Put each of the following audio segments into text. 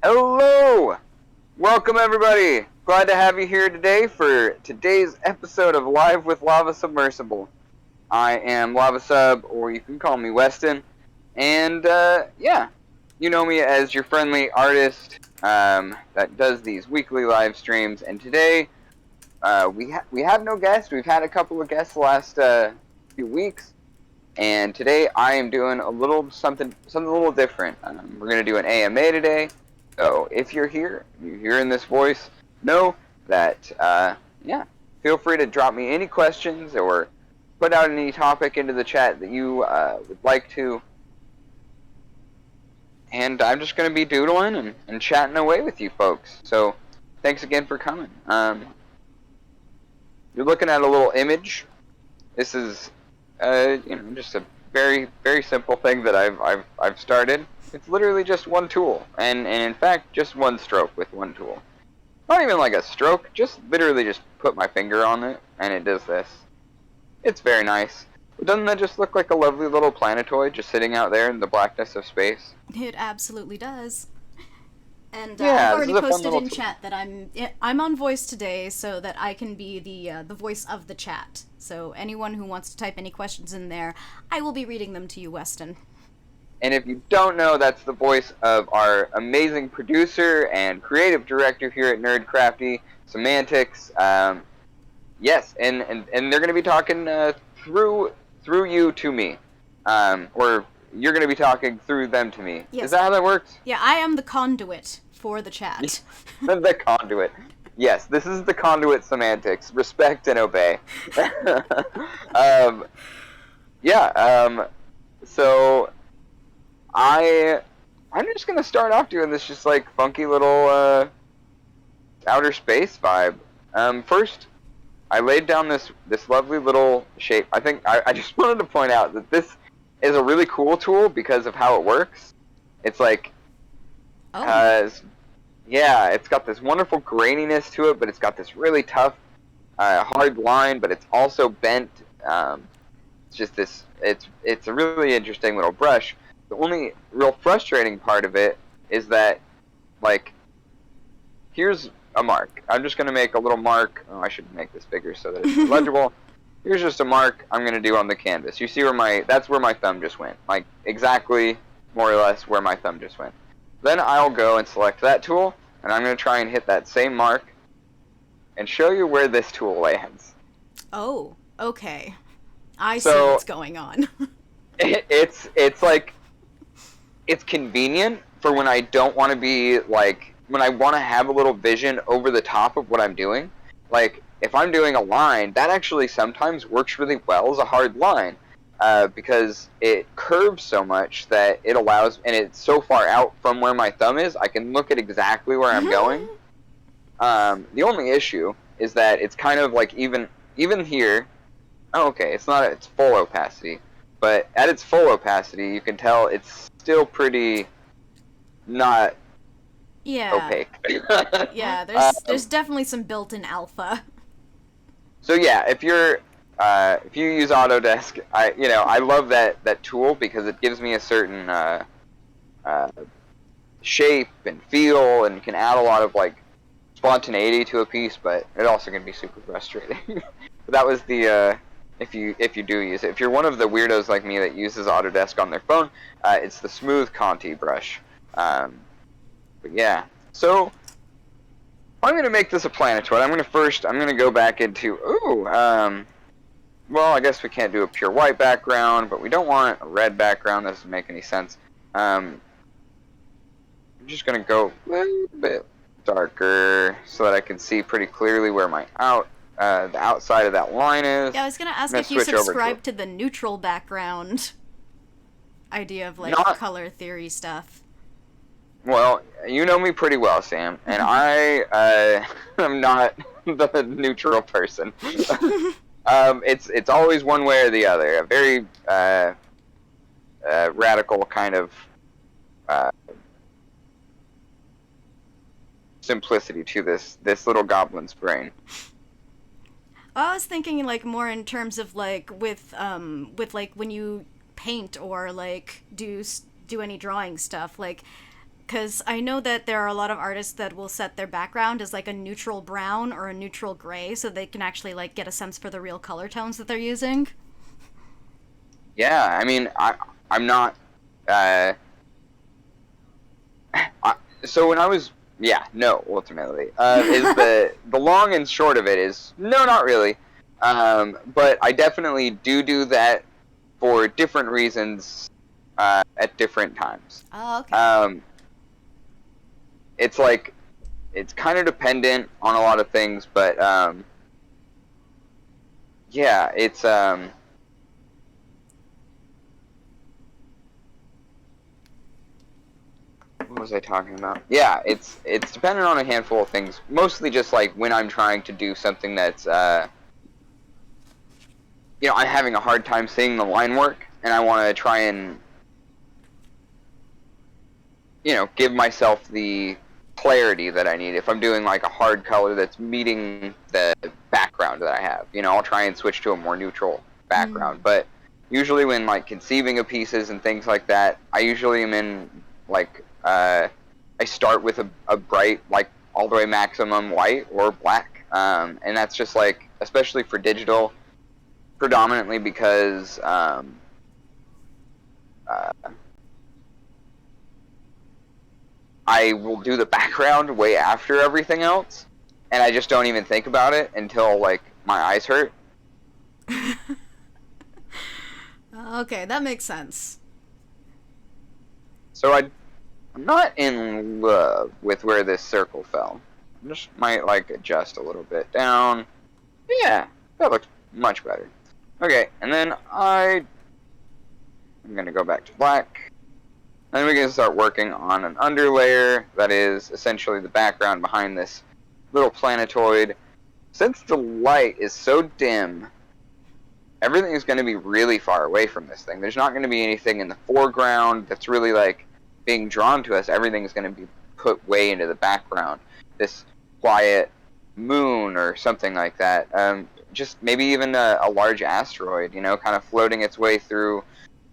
Hello! Welcome everybody! Glad to have you here today for today's episode of Live with Lava Submersible. I am Lava Sub, or you can call me Weston, and yeah, you know me as your friendly artist that does these weekly live streams, and today we have no guest. We've had a couple of guests the last few weeks, and today I am doing a little something a little different. We're gonna do an AMA today. So if you're hearing this voice, know that, yeah, feel free to drop me any questions or put out any topic into the chat that you would like to. And I'm just going to be doodling and chatting away with you folks. So thanks again for coming. You're looking at a little image. This is, just a very, very simple thing that I've started. It's literally just one tool, and in fact, just one stroke with one tool. Not even like a stroke, just literally just put my finger on it, and it does this. It's very nice. But doesn't that just look like a lovely little planetoid just sitting out there in the blackness of space? It absolutely does. And yeah, I've already posted in chat that I'm on voice today, so that I can be the voice of the chat. So anyone who wants to type any questions in there, I will be reading them to you, Weston. And if you don't know, that's the voice of our amazing producer and creative director here at Nerdcrafty, Semantics. Yes, and they're going to be talking through you to me, or you're going to be talking through them to me. Yes. Is that how that works? Yeah, I am the conduit for the chat. The conduit. Yes, this is the conduit Semantics. Respect and obey. So I'm just gonna start off doing this just like funky little outer space vibe. First, I laid down this lovely little shape. I think I just wanted to point out that this is a really cool tool because of how it works. It's like, yeah, it's got this wonderful graininess to it, but it's got this really tough, hard line, but it's also bent. It's just this. It's a really interesting little brush. The only real frustrating part of it is that, like, here's a mark. I'm just going to make a little mark. Oh, I should make this bigger so that it's legible. Here's just a mark I'm going to do on the canvas. You see where that's where my thumb just went. Like, exactly, more or less, where my thumb just went. Then I'll go and select that tool, and I'm going to try and hit that same mark and show you where this tool lands. Oh, okay. I see what's going on. It's like, it's convenient for when I don't want to be, like, when I want to have a little vision over the top of what I'm doing. Like, if I'm doing a line, that actually sometimes works really well as a hard line, because it curves so much that it allows, and it's so far out from where my thumb is, I can look at exactly where I'm going. The only issue is that it's kind of like even here. Oh, okay, it's full opacity. But at its full opacity, you can tell it's still pretty not opaque. Yeah, there's definitely some built-in alpha. So yeah, if you use Autodesk, I love that tool because it gives me a certain shape and feel, and can add a lot of like spontaneity to a piece, but it also can be super frustrating. But that was the if you do use it. If you're one of the weirdos like me that uses Autodesk on their phone, it's the Smooth Conti brush. But yeah, so I'm going to make this a planetoid. I'm going to go back into, well, I guess we can't do a pure white background, but we don't want a red background. That doesn't make any sense. I'm just going to go a little bit darker so that I can see pretty clearly where my the outside of that line is. Yeah, I was gonna ask if you subscribe to the neutral background idea of, like, color theory stuff. Well, you know me pretty well, Sam, and I am not the neutral person. It's always one way or the other. A very radical kind of simplicity to this little goblin's brain. I was thinking, like, more in terms of, like, with like when you paint or like do any drawing stuff, like Because I know that there are a lot of artists that will set their background as like a neutral brown or a neutral gray so they can actually like get a sense for the real color tones that they're using. Yeah, I mean, I'm not. So when I was, yeah, no, ultimately, is the long and short of it is no, not really. But I definitely do that for different reasons at different times. Oh, okay. It's like it's kind of dependent on a lot of things, but yeah, it's what was I talking about? Yeah, it's dependent on a handful of things. Mostly just like when I'm trying to do something that's I'm having a hard time seeing the line work, and I want to try and give myself the clarity that I need. If I'm doing like a hard color that's meeting the background that I have, I'll try and switch to a more neutral background. But usually when like conceiving of pieces and things like that, I usually am in like I start with a bright, like all the way maximum white or black, and that's just like, especially for digital, predominantly because I will do the background way after everything else, and I just don't even think about it until like my eyes hurt. Okay, that makes sense. So I'm not in love with where this circle fell. I just might like adjust a little bit down. Yeah, that looks much better. Okay, and then I'm gonna go back to black. And then we can start working on an underlayer that is essentially the background behind this little planetoid. Since the light is so dim, everything is going to be really far away from this thing. There's not going to be anything in the foreground that's really like being drawn to us. Everything is going to be put way into the background. This quiet moon or something like that. Just maybe even a large asteroid, kind of floating its way through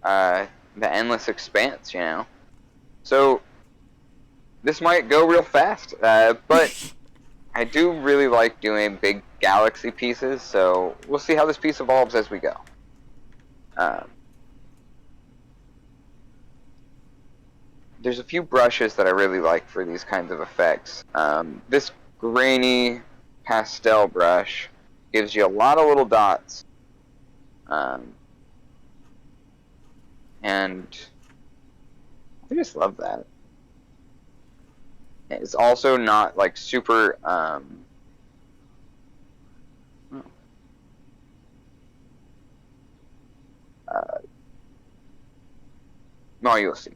the endless expanse, So this might go real fast, but I do really like doing big galaxy pieces, so we'll see how this piece evolves as we go. There's a few brushes that I really like for these kinds of effects. This grainy pastel brush gives you a lot of little dots. And I just love that. It's also not like super well, you'll see.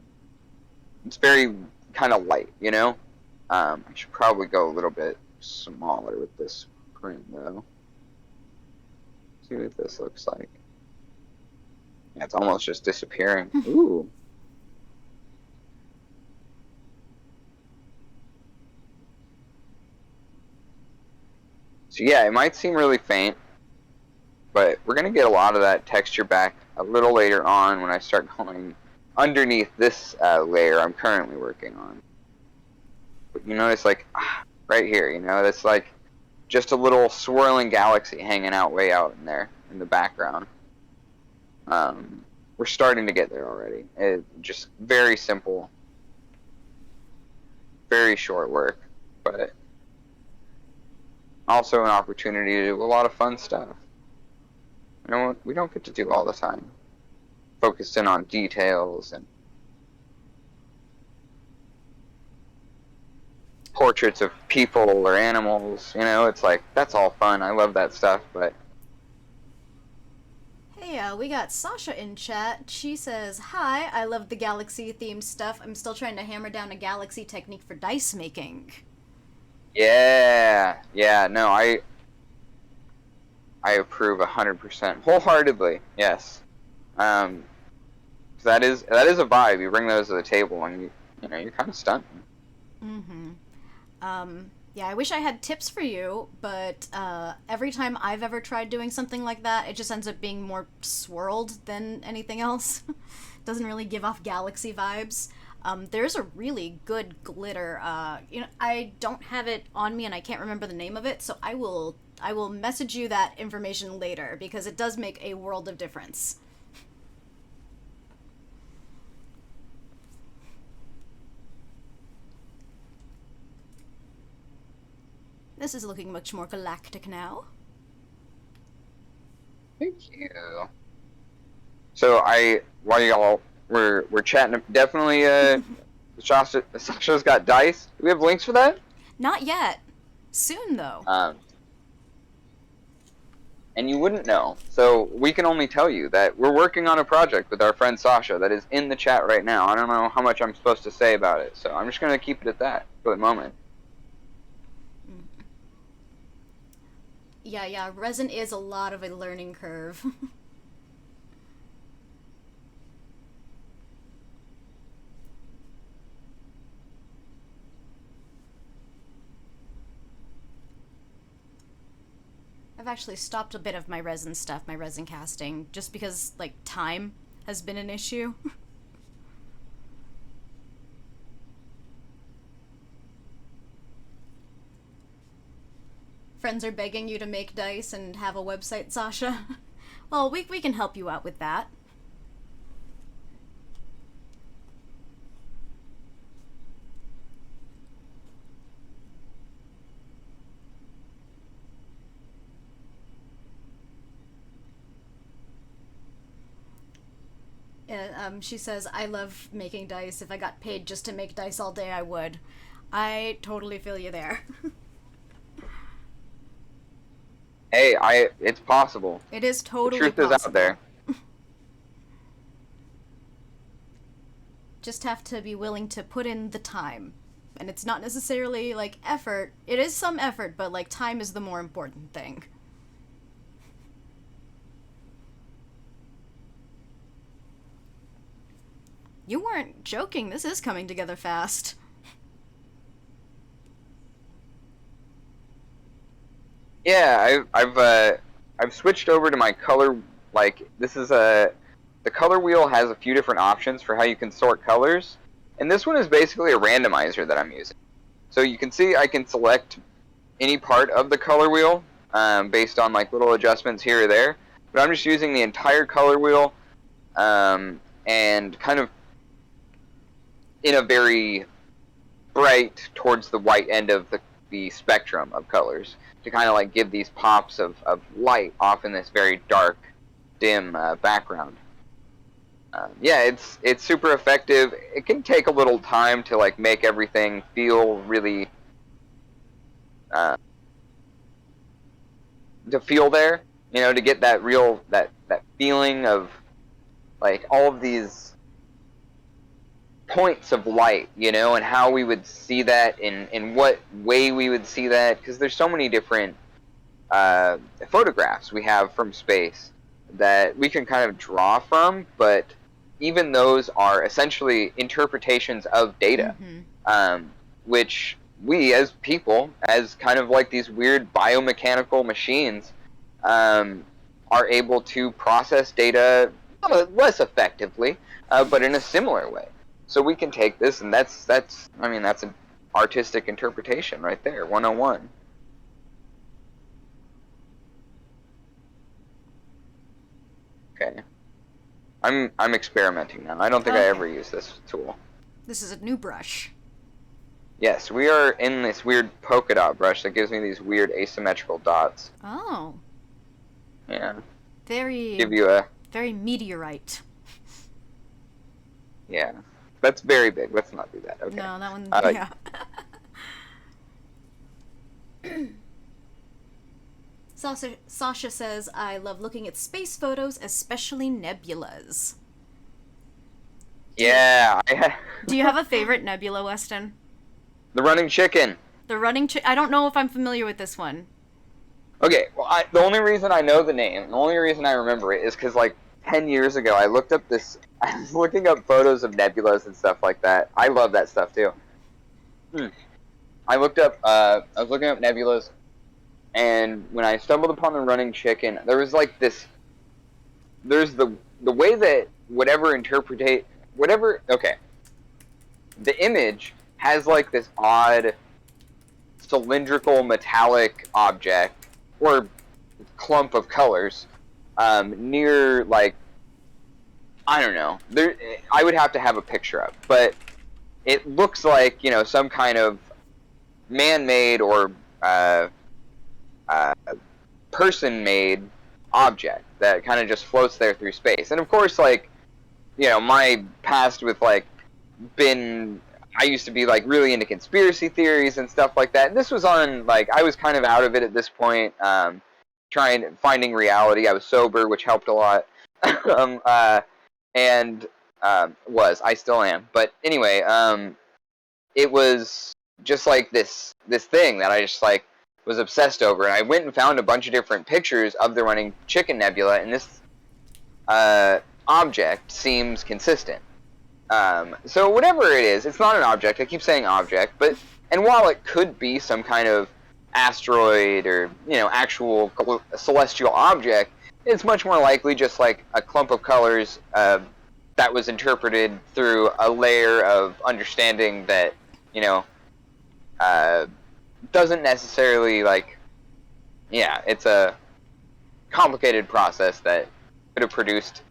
It's very kind of light, I should probably go a little bit smaller with this print though. See what this looks like. Yeah, it's almost just disappearing. Ooh. So yeah, it might seem really faint, but we're going to get a lot of that texture back a little later on when I start going underneath this layer I'm currently working on. But you notice like right here, that's like just a little swirling galaxy hanging out way out in there in the background. We're starting to get there already. Just very simple, very short work, but also an opportunity to do a lot of fun stuff. We don't get to do all the time. Focused in on details and portraits of people or animals, it's like, that's all fun. I love that stuff, but... Hey, we got Sasha in chat. She says, "Hi, I love the galaxy-themed stuff. I'm still trying to hammer down a galaxy technique for dice making." Yeah, no, I approve 100%, wholeheartedly. Yes, that is a vibe. You bring those to the table, and you're kind of stunned. Yeah, I wish I had tips for you, but every time I've ever tried doing something like that, it just ends up being more swirled than anything else. Doesn't really give off galaxy vibes. There's a really good glitter. I don't have it on me and I can't remember the name of it, so I will message you that information later because it does make a world of difference. This is looking much more galactic now. Thank you. So while y'all we're chatting, definitely Sasha's got dice. Do we have links for that? Not yet. Soon though. And you wouldn't know. So we can only tell you that we're working on a project with our friend Sasha that is in the chat right now. I don't know how much I'm supposed to say about it, so I'm just gonna keep it at that for the moment. Yeah, resin is a lot of a learning curve. I've actually stopped a bit of my resin stuff, my resin casting, just because, like, time has been an issue. Friends are begging you to make dice and have a website, Sasha. Well, we can help you out with that. She says, I love making dice. If I got paid just to make dice all day, I would. I totally feel you there. Hey, it's possible. It is totally the truth possible. Is out there. Just have to be willing to put in the time. And it's not necessarily, like, effort. It is some effort, but, like, time is the more important thing. You weren't joking. This is coming together fast. Yeah, I've switched over to my color. Like, this is the color wheel has a few different options for how you can sort colors, and this one is basically a randomizer that I'm using. So you can see I can select any part of the color wheel based on like little adjustments here or there, but I'm just using the entire color wheel and kind of in a very bright towards the white end of the spectrum of colors to kind of like give these pops of light off in this very dark, dim background. Yeah, it's super effective. It can take a little time to like make everything feel really to feel there, you know, to get that real that feeling of like all of these points of light, you know, and how we would see that in what way we would see that, because there's so many different photographs we have from space that we can kind of draw from, but even those are essentially interpretations of data, which we as people, as kind of like these weird biomechanical machines, are able to process data less effectively, but in a similar way. So we can take this, and that's an artistic interpretation right there, 101. Okay. I'm experimenting now. I don't think I ever used this tool. This is a new brush. Yes, we are in this weird polka dot brush that gives me these weird asymmetrical dots. Oh. Yeah. Give you a... Very meteorite. Yeah. That's very big. Let's not do that. Okay. No, that one, yeah. Sasha says, I love looking at space photos, especially nebulas. Yeah. Do you have a favorite nebula, Weston? The running chicken. I don't know if I'm familiar with this one. Okay, well, the only reason I know the name, the only reason I remember it is because, like, 10 years ago, I was looking up photos of nebulas and stuff like that. I love that stuff, too. I was looking up nebulas, and when I stumbled upon the running chicken, there was, like, there's the way that okay. the image has like this odd cylindrical metallic object or clump of colors near, like, I don't know. I would have to have a picture of, but it looks like, you know, some kind of man-made or person-made object that kind of just floats there through space. And of course, like, you know, my past with, like, I used to be, like, really into conspiracy theories and stuff like that. And this was on, like, I was kind of out of it at this point, finding reality. I was sober, which helped a lot. I still am. But anyway, it was just, like, this thing that I just, like, was obsessed over. And I went and found a bunch of different pictures of the running chicken nebula, and this object seems consistent. So whatever it is, it's not an object. I keep saying object, and while it could be some kind of asteroid or, you know, actual celestial object, it's much more likely just like a clump of colors that was interpreted through a layer of understanding that, you know, doesn't necessarily, like, yeah, it's a complicated process that could have produced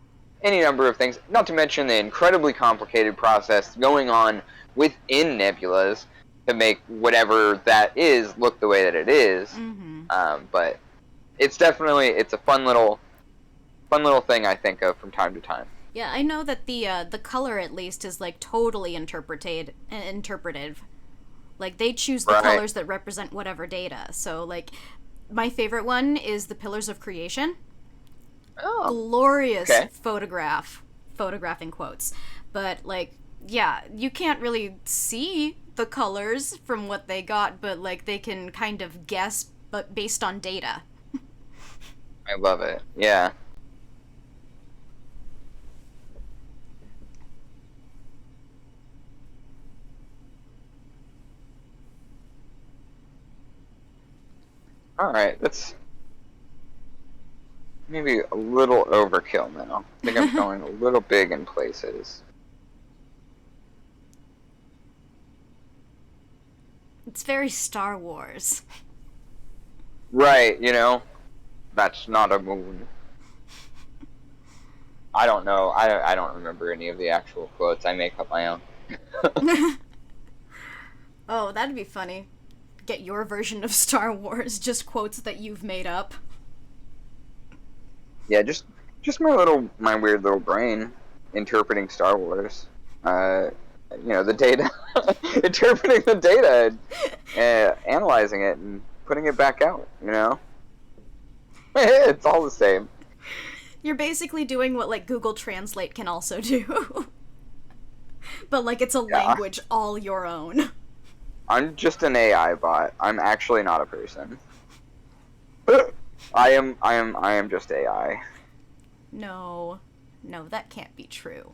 any number of things, not to mention the incredibly complicated process going on within nebulas to make whatever that is look the way that it is. Mm-hmm. But it's definitely, it's a fun little thing I think of from time to time. Yeah, I know that the color at least is like totally interpretive. Like they choose the colors that represent whatever data. So like my favorite one is the Pillars of Creation. Oh, glorious photographing quotes, but like, yeah, you can't really see the colors from what they got, but like they can kind of guess, but based on data. I love it. Yeah. All right, that's maybe a little overkill now. I think I'm going a little big in places. It's very Star Wars. Right, you know, that's not a moon. I don't know. I don't remember any of the actual quotes. I make up my own. Oh, that'd be funny. Get your version of Star Wars, just quotes that you've made up. Yeah, just my weird little brain interpreting Star Wars. You know, the data, interpreting the data, analyzing it, and putting it back out. You know, it's all the same. You're basically doing what like Google Translate can also do, but like it's a language all your own. I'm just an AI bot. I'm actually not a person. I am just AI. No, that can't be true.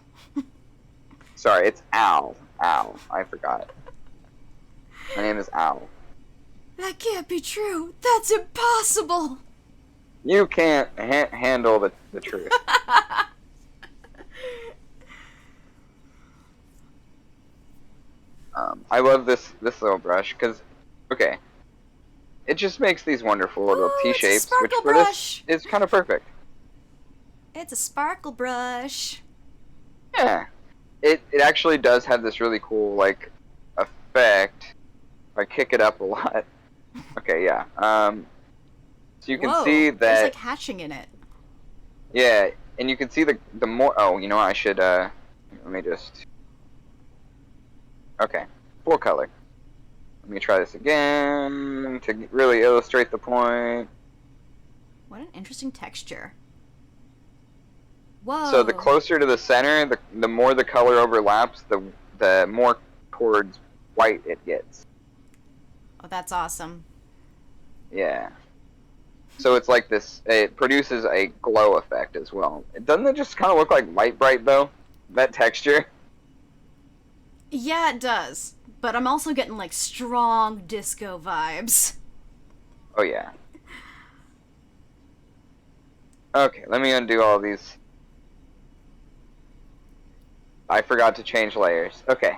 Sorry, it's Al. Al. I forgot. My name is Al. That can't be true. That's impossible. You can't handle the truth. I love this little brush because, okay, it just makes these wonderful little T-shapes, which for this is kind of perfect. It's a sparkle brush. Yeah, it actually does have this really cool like effect. If I kick it up a lot. Okay, yeah. So you can see that there's like hatching in it. Yeah, and you can see the more. Oh, you know what? I should let me just. Okay, full color. Let me try this again to really illustrate the point. What an interesting texture. Whoa. So the closer to the center, the more the color overlaps, the more towards white it gets. Oh, that's awesome. Yeah. So it's like this, it produces a glow effect as well. Doesn't it just kind of look like Light Bright, though? That texture? Yeah, it does. But I'm also getting, like, strong disco vibes. Oh, yeah. Okay, let me undo all these. I forgot to change layers. Okay,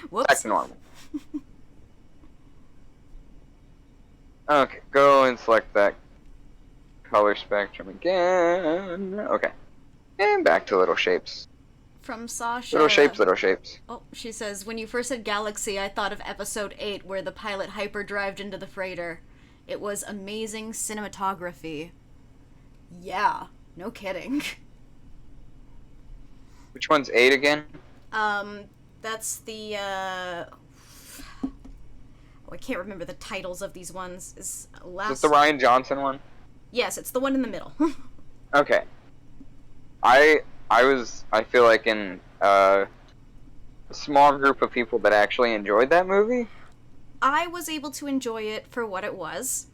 Whoops. back to normal. Okay, go and select that color spectrum again. Okay, and back to little shapes. From Sasha. Little shapes, little shapes. Oh, she says, when you first said Galaxy, I thought of episode 8 where the pilot hyperdrived into the freighter. It was amazing cinematography. Yeah, no kidding. Which one's 8 again? That's the, Oh, I can't remember the titles of these ones. Is it the Rian Johnson one? Yes, it's the one in the middle. Okay. I feel like in a small group of people that actually enjoyed that movie. I was able to enjoy it for what it was.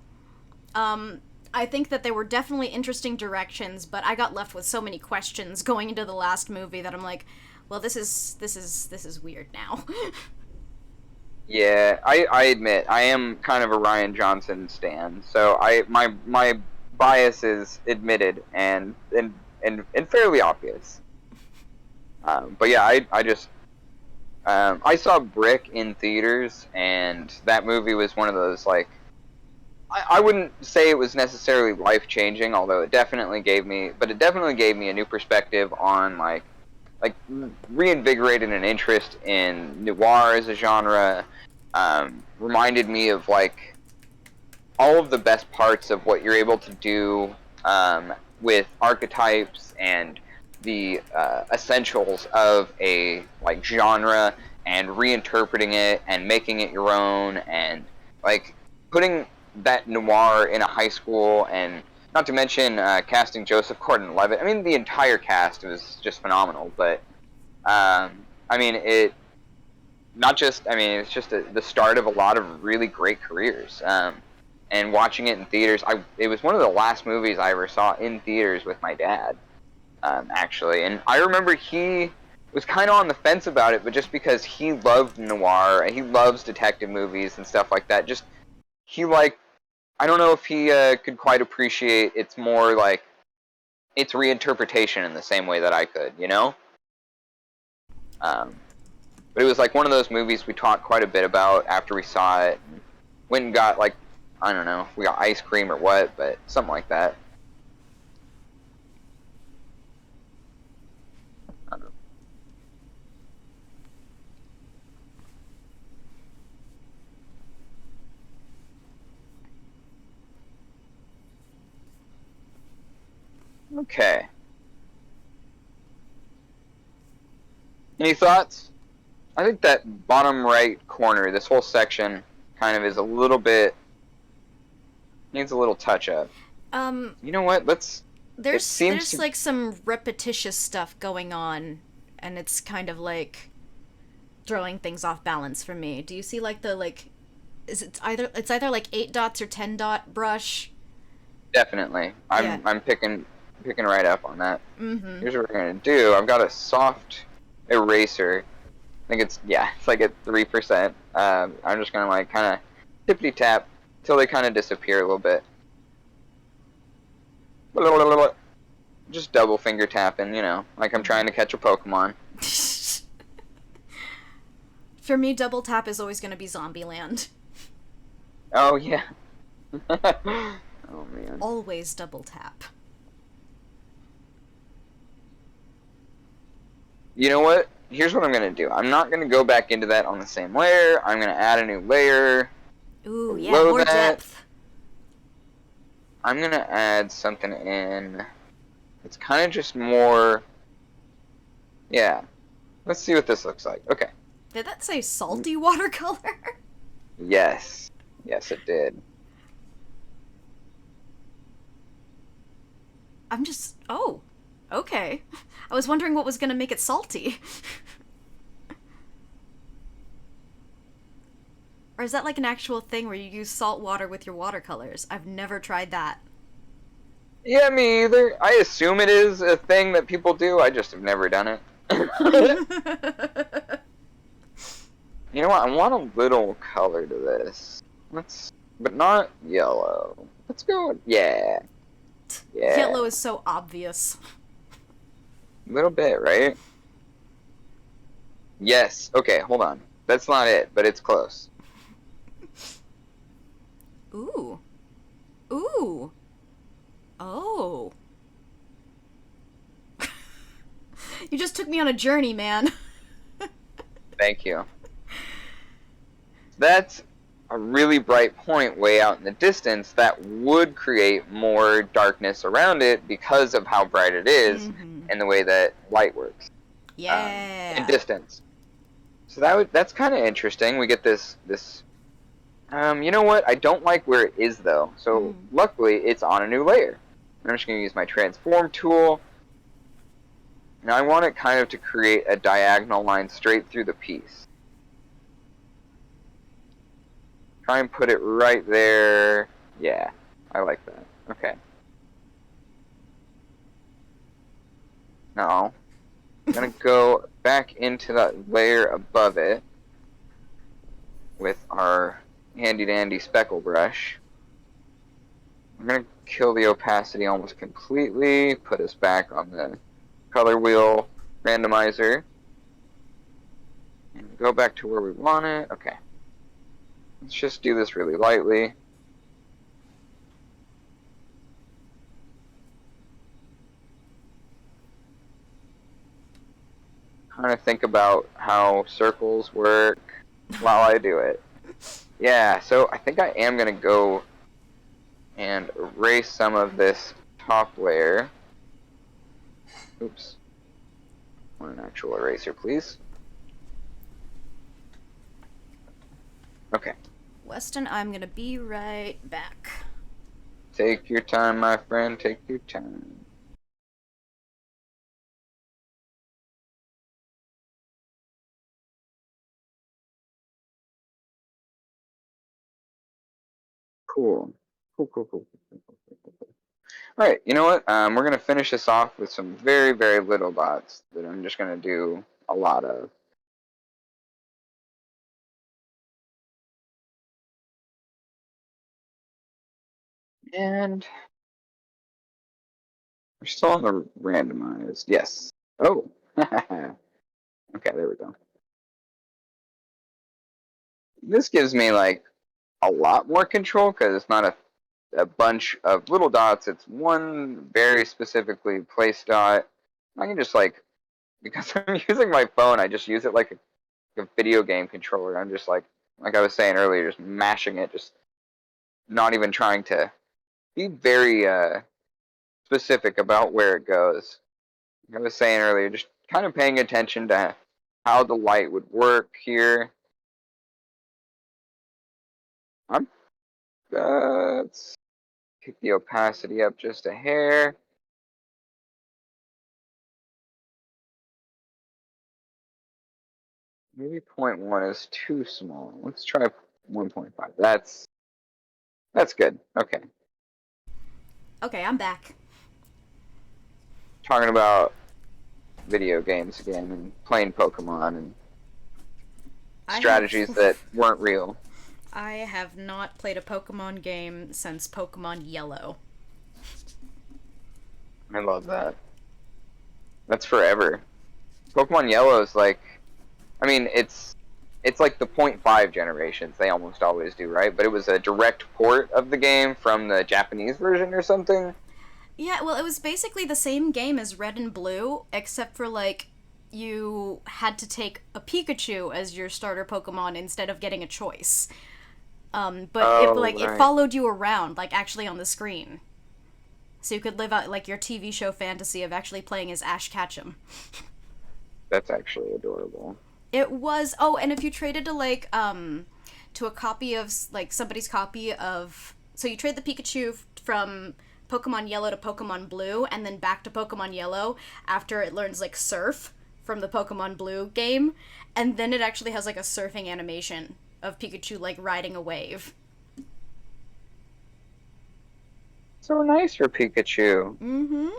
I think that there were definitely interesting directions, but I got left with so many questions going into the last movie that I'm like, well, this is weird now. Yeah, I admit I am kind of a Rian Johnson stan, so my bias is admitted and fairly obvious. But yeah, I just I saw Brick in theaters, and that movie was one of those, like, I wouldn't say it was necessarily life changing, although it definitely gave me a new perspective on like reinvigorated an interest in noir as a genre. Reminded me of like all of the best parts of what you're able to do with archetypes and the essentials of a like genre, and reinterpreting it and making it your own, and like putting that noir in a high school, and not to mention casting Joseph Gordon-Levitt. I mean, the entire cast was just phenomenal. But I mean, it's just the start of a lot of really great careers. And watching it in theaters, it was one of the last movies I ever saw in theaters with my dad, actually. And I remember he was kind of on the fence about it, but just because he loved noir and he loves detective movies and stuff like that, I don't know if he could quite appreciate its more like its reinterpretation in the same way that I could, you know? But it was like one of those movies we talked quite a bit about after we saw it. Went and got, like, I don't know if we got ice cream or what, but something like that. I don't know. Okay. Any thoughts? I think that bottom right corner, this whole section, kind of is a little bit needs a little touch up. You know what? There's like some repetitious stuff going on, and it's kind of like throwing things off balance for me. Do you see like the like it's either like 8 dots or 10 dot brush? Definitely. I'm picking right up on that. Mm-hmm. Here's what we're gonna do. I've got a soft eraser. I think it's like at 3%. I'm just gonna like kind of tippity tap till they kind of disappear a little bit. Just double finger tapping, you know, like I'm trying to catch a Pokemon. For me, double tap is always going to be Zombieland. Oh yeah. Oh man. Always double tap. You know what? Here's what I'm going to do. I'm not going to go back into that on the same layer. I'm going to add a new layer. Ooh, yeah, more depth. I'm going to add something in. It's kind of just more... Yeah. Let's see what this looks like. Okay. Did that say salty watercolor? Yes. Yes, it did. I'm just... Oh. Okay. I was wondering what was going to make it salty. Or is that like an actual thing where you use salt water with your watercolors? I've never tried that. Yeah, me either. I assume it is a thing that people do. I just have never done it. You know what? I want a little color to this. But not yellow. Let's go. Yeah. Yeah. Yellow is so obvious. A little bit, right? Yes. Okay, hold on. That's not it, but it's close. Ooh. Ooh. Oh. You just took me on a journey, man. Thank you. That's a really bright point way out in the distance that would create more darkness around it because of how bright it is and the way that light works in Yeah. distance. So that's kind of interesting. We get this you know what? I don't like where it is though. So luckily it's on a new layer. I'm just going to use my transform tool. Now I want it kind of to create a diagonal line straight through the piece. Try and put it right there. Yeah, I like that. Okay. Now, I'm going to go back into that layer above it with our handy-dandy speckle brush. I'm going to kill the opacity almost completely, put us back on the color wheel randomizer, and go back to where we want it. Okay. Let's just do this really lightly. Kind of think about how circles work while I do it. Yeah, so I think I am going to go and erase some of this top layer. Oops. I want an actual eraser, please. Okay. Weston, I'm gonna be right back. Take your time, my friend. Take your time. Cool. Cool, cool, cool, cool, cool, cool, cool. All right, you know what? We're going to finish this off with some very, very little dots that I'm just going to do a lot of. And we're still on the randomized. Yes. Oh. Okay, there we go. This gives me like a lot more control because it's not a bunch of little dots. It's one very specifically placed dot. I can just like, because I'm using my phone, I just use it like a video game controller. I'm just like I was saying earlier, just mashing it, just not even trying to be very specific about where it goes. Like I was saying earlier, just kind of paying attention to how the light would work here. I'm let's kick the opacity up just a hair. Maybe 0.1 is too small. Let's try 1.5. That's good. Okay. Okay, I'm back. Talking about video games again and playing Pokemon and strategies that weren't real. I have not played a Pokemon game since Pokemon Yellow. I love that. That's forever. Pokemon Yellow is like, I mean, it's like the .5 generations. They almost always do, right? But it was a direct port of the game from the Japanese version or something. Yeah, well, it was basically the same game as Red and Blue, except for, like, you had to take a Pikachu as your starter Pokemon instead of getting a choice. But Oh, it right. followed you around, like, actually on the screen. So you could live out, like, your TV show fantasy of actually playing as Ash Ketchum. That's actually adorable. It was... Oh, and if you traded to, like, to a copy of, like, somebody's copy of... So you trade the Pikachu from Pokemon Yellow to Pokemon Blue, and then back to Pokemon Yellow after it learns, like, Surf from the Pokemon Blue game, and then it actually has, like, a surfing animation of Pikachu, like, riding a wave. So nice for Pikachu. Mm-hmm.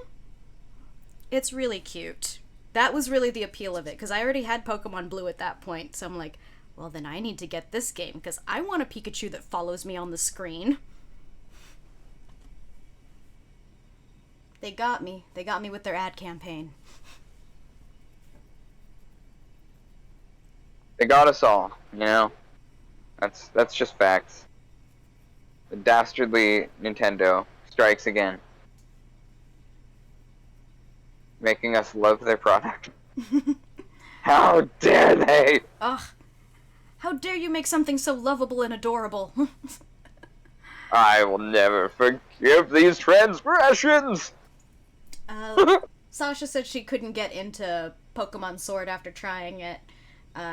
It's really cute. That was really the appeal of it, because I already had Pokemon Blue at that point, so I'm like, well, then I need to get this game, because I want a Pikachu that follows me on the screen. They got me. They got me with their ad campaign. They got us all, you know? That's just facts. The dastardly Nintendo strikes again. Making us love their product. How dare they! Ugh. How dare you make something so lovable and adorable? I will never forgive these transgressions! Sasha said she couldn't get into Pokemon Sword after trying it.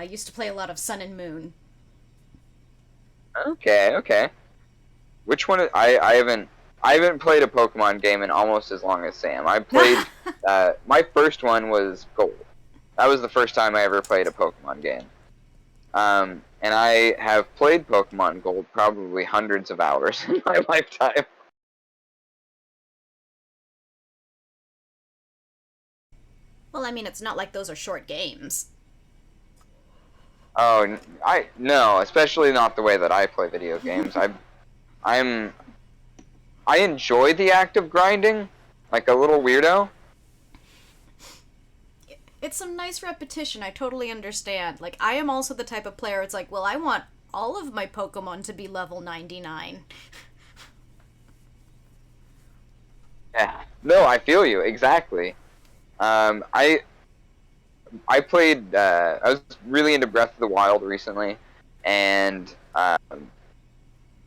Used to play a lot of Sun and Moon. Okay. Which one? I haven't played a Pokemon game in almost as long as Sam. I played. My first one was Gold. That was the first time I ever played a Pokemon game. And I have played Pokemon Gold probably hundreds of hours in my lifetime. Well, I mean, it's not like those are short games. Oh, no, especially not the way that I play video games. I enjoy the act of grinding, like a little weirdo. It's some nice repetition, I totally understand. Like, I am also the type of player, it's like, well, I want all of my Pokemon to be level 99. Yeah. No, I feel you, exactly. I played, I was really into Breath of the Wild recently, and,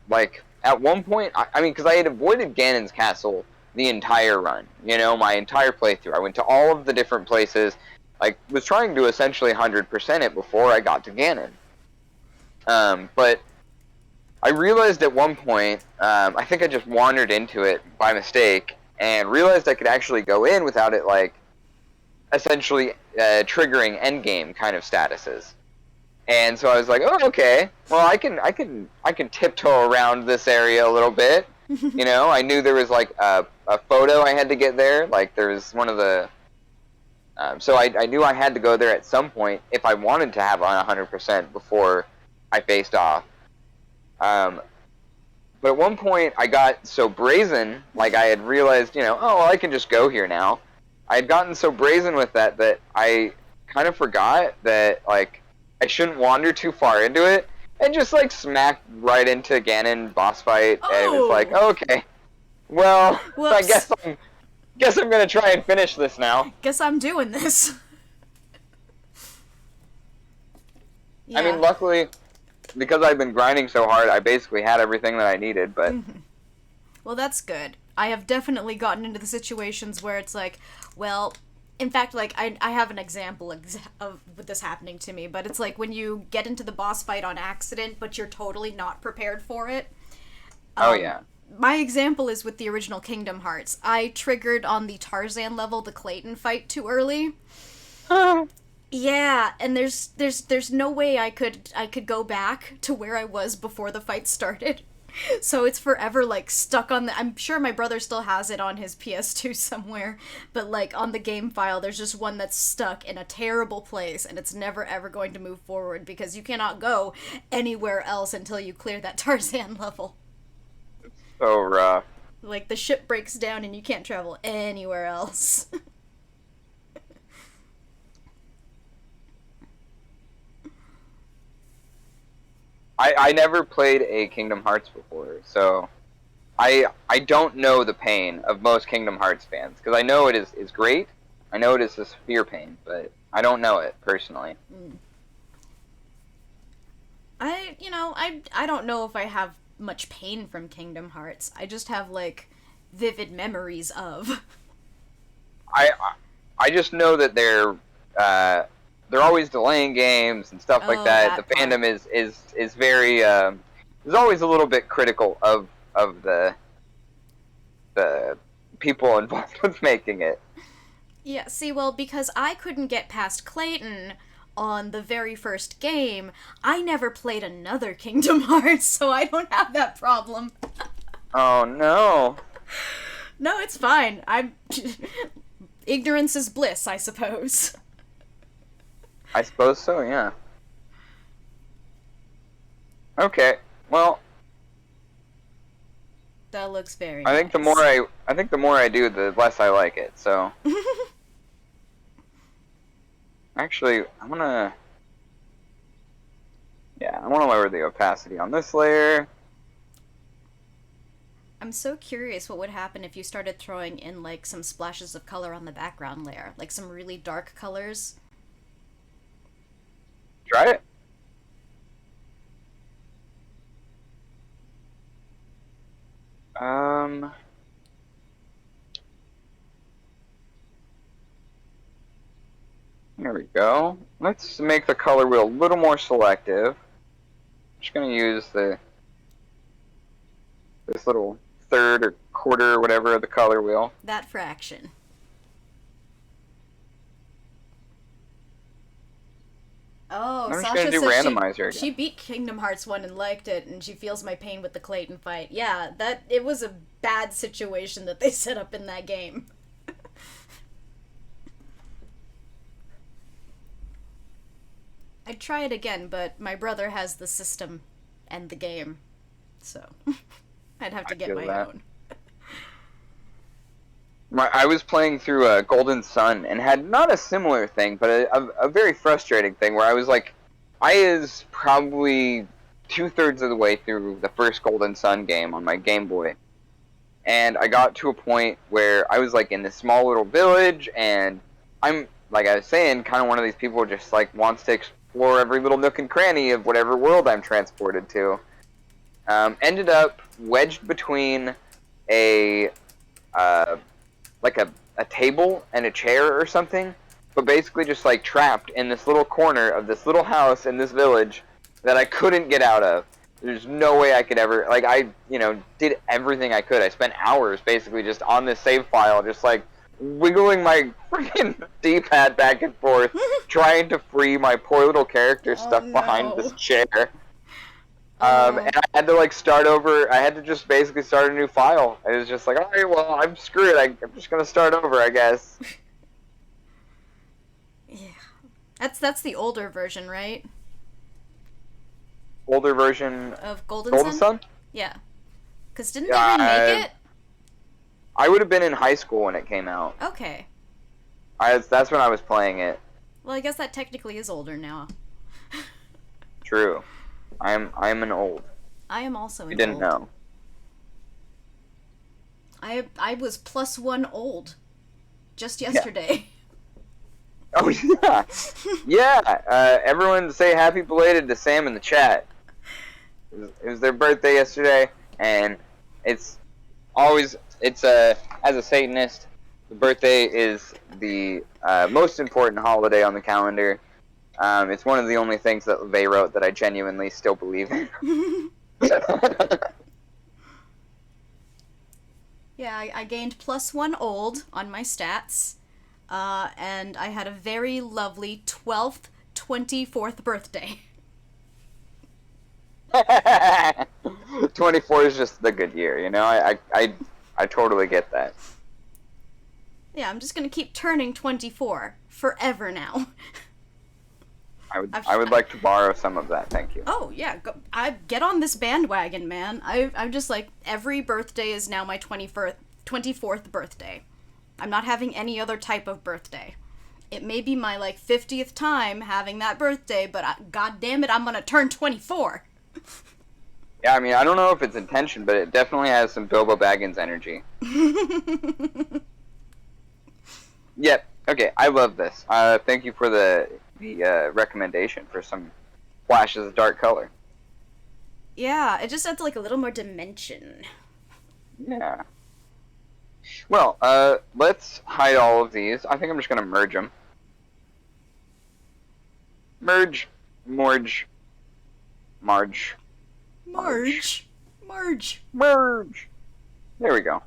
like, at one point, I mean, because I had avoided Ganon's Castle the entire run, you know, my entire playthrough. I went to all of the different places, like, was trying to essentially 100% it before I got to Ganon. But I realized at one point, I think I just wandered into it by mistake, and realized I could actually go in without it, like, essentially triggering endgame kind of statuses. And so I was like, oh, okay. Well, I can tiptoe around this area a little bit. You know, I knew there was like a photo I had to get there. Like there was one of the. So I knew I had to go there at some point if I wanted to have on 100% before I faced off. But at one point I got so brazen, like I had realized, you know, oh, well, I can just go here now. I had gotten so brazen with that I kind of forgot that, like, I shouldn't wander too far into it, and just, like, smacked right into Ganon boss fight, and it's like, okay, well, Whoops. I guess I'm gonna try and finish this now. Guess I'm doing this. Yeah. I mean, luckily, because I've been grinding so hard, I basically had everything that I needed, but... Well, that's good. I have definitely gotten into the situations where it's like, well, in fact, like, I have an example of this happening to me, but it's like when you get into the boss fight on accident, but you're totally not prepared for it. Oh, yeah. My example is with the original Kingdom Hearts. I triggered on the Tarzan level the Clayton fight too early. Yeah, and there's no way I could go back to where I was before the fight started. So it's forever, like, stuck on the... I'm sure my brother still has it on his PS2 somewhere, but, like, on the game file, there's just one that's stuck in a terrible place, and it's never, ever going to move forward, because you cannot go anywhere else until you clear that Tarzan level. It's so rough. Like, the ship breaks down and you can't travel anywhere else. I never played a Kingdom Hearts before, so I don't know the pain of most Kingdom Hearts fans, because I know it is great, I know it is a severe pain, but I don't know it, personally. I don't know if I have much pain from Kingdom Hearts. I just have, like, vivid memories of. I just know that they're always delaying games and stuff like that. The fandom is very is always a little bit critical of the people involved with making it. Yeah, see, well, because I couldn't get past Clayton on the very first game, I never played another Kingdom Hearts, so I don't have that problem. Oh no. No, it's fine. Ignorance is bliss, I suppose. I suppose so, yeah. Okay, well, That looks very I think nice. the more I do, the less I like it. So actually, Yeah, I want to lower the opacity on this layer. I'm so curious what would happen if you started throwing in, like, some splashes of color on the background layer. Like, some really dark colors. Try it. There we go. Let's make the color wheel a little more selective. I'm just gonna use this little third or quarter or whatever of the color wheel. That fraction. Oh, I'm just Sasha gonna do says randomizer again. she beat Kingdom Hearts 1 and liked it, and she feels my pain with the Clayton fight. Yeah, it was a bad situation that they set up in that game. I'd try it again, but my brother has the system and the game, so I'd have to get my own. I was playing through Golden Sun and had not a similar thing, but a very frustrating thing where I was like, I is probably 2/3 of the way through the first Golden Sun game on my Game Boy, and I got to a point where I was like in this small little village, and I'm, like I was saying, kind of one of these people who just like wants to explore every little nook and cranny of whatever world I'm transported to. Ended up wedged between a table and a chair or something, but basically just like trapped in this little corner of this little house in this village that I couldn't get out of. There's no way I could ever, like, I, did everything I could. I spent hours basically just on this save file, just like wiggling my freaking D-pad back and forth, trying to free my poor little character stuck behind this chair. And I had to like start over. I had to just basically start a new file. I was just like, all right, well, I'm screwed. I'm just gonna start over, I guess. Yeah, that's the older version, right? Older version of Golden Sun? Yeah, because didn't they remake it? I would have been in high school when it came out. Okay. That's when I was playing it. Well, I guess that technically is older now. True. I'm an old. I am also an old. You didn't know. I was +1 old just yesterday. Yeah. Oh yeah. Yeah. Everyone say happy belated to Sam in the chat. It was their birthday yesterday, and it's always as a Satanist, the birthday is the most important holiday on the calendar. It's one of the only things that they wrote that I genuinely still believe in. Yeah, I gained +1 old on my stats, and I had a very lovely 12th, 24th birthday. 24 is just the good year, I totally get that. Yeah, I'm just gonna keep turning 24 forever now. I would like to borrow some of that, thank you. Oh yeah, I get on this bandwagon, man. I'm just like, every birthday is now my 24th birthday. I'm not having any other type of birthday. It may be my like 50th time having that birthday, but god damn it, I'm gonna turn 24. Yeah, I mean, I don't know if it's intention, but it definitely has some Bilbo Baggins energy. Yep. Okay, I love this. Thank you for the recommendation for some flashes of dark color. Yeah, it just adds like a little more dimension. Yeah. Well, let's hide all of these. I think I'm just gonna merge them. Merge, Marge. There we go.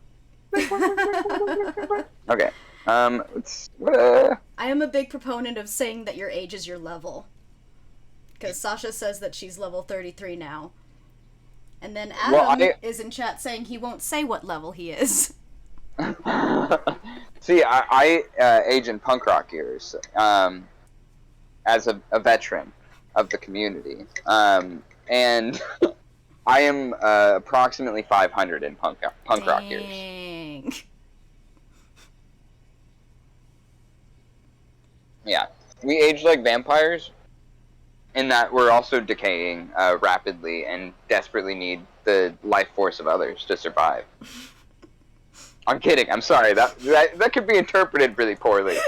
Okay. I am a big proponent of saying that your age is your level. Because Sasha says that she's level 33 now. And then Adam is in chat saying he won't say what level he is. See, I age in punk rock years, as a veteran of the community. And I am approximately 500 in punk rock years. Yeah, we age like vampires, in that we're also decaying rapidly and desperately need the life force of others to survive. I'm kidding. I'm sorry. That could be interpreted really poorly.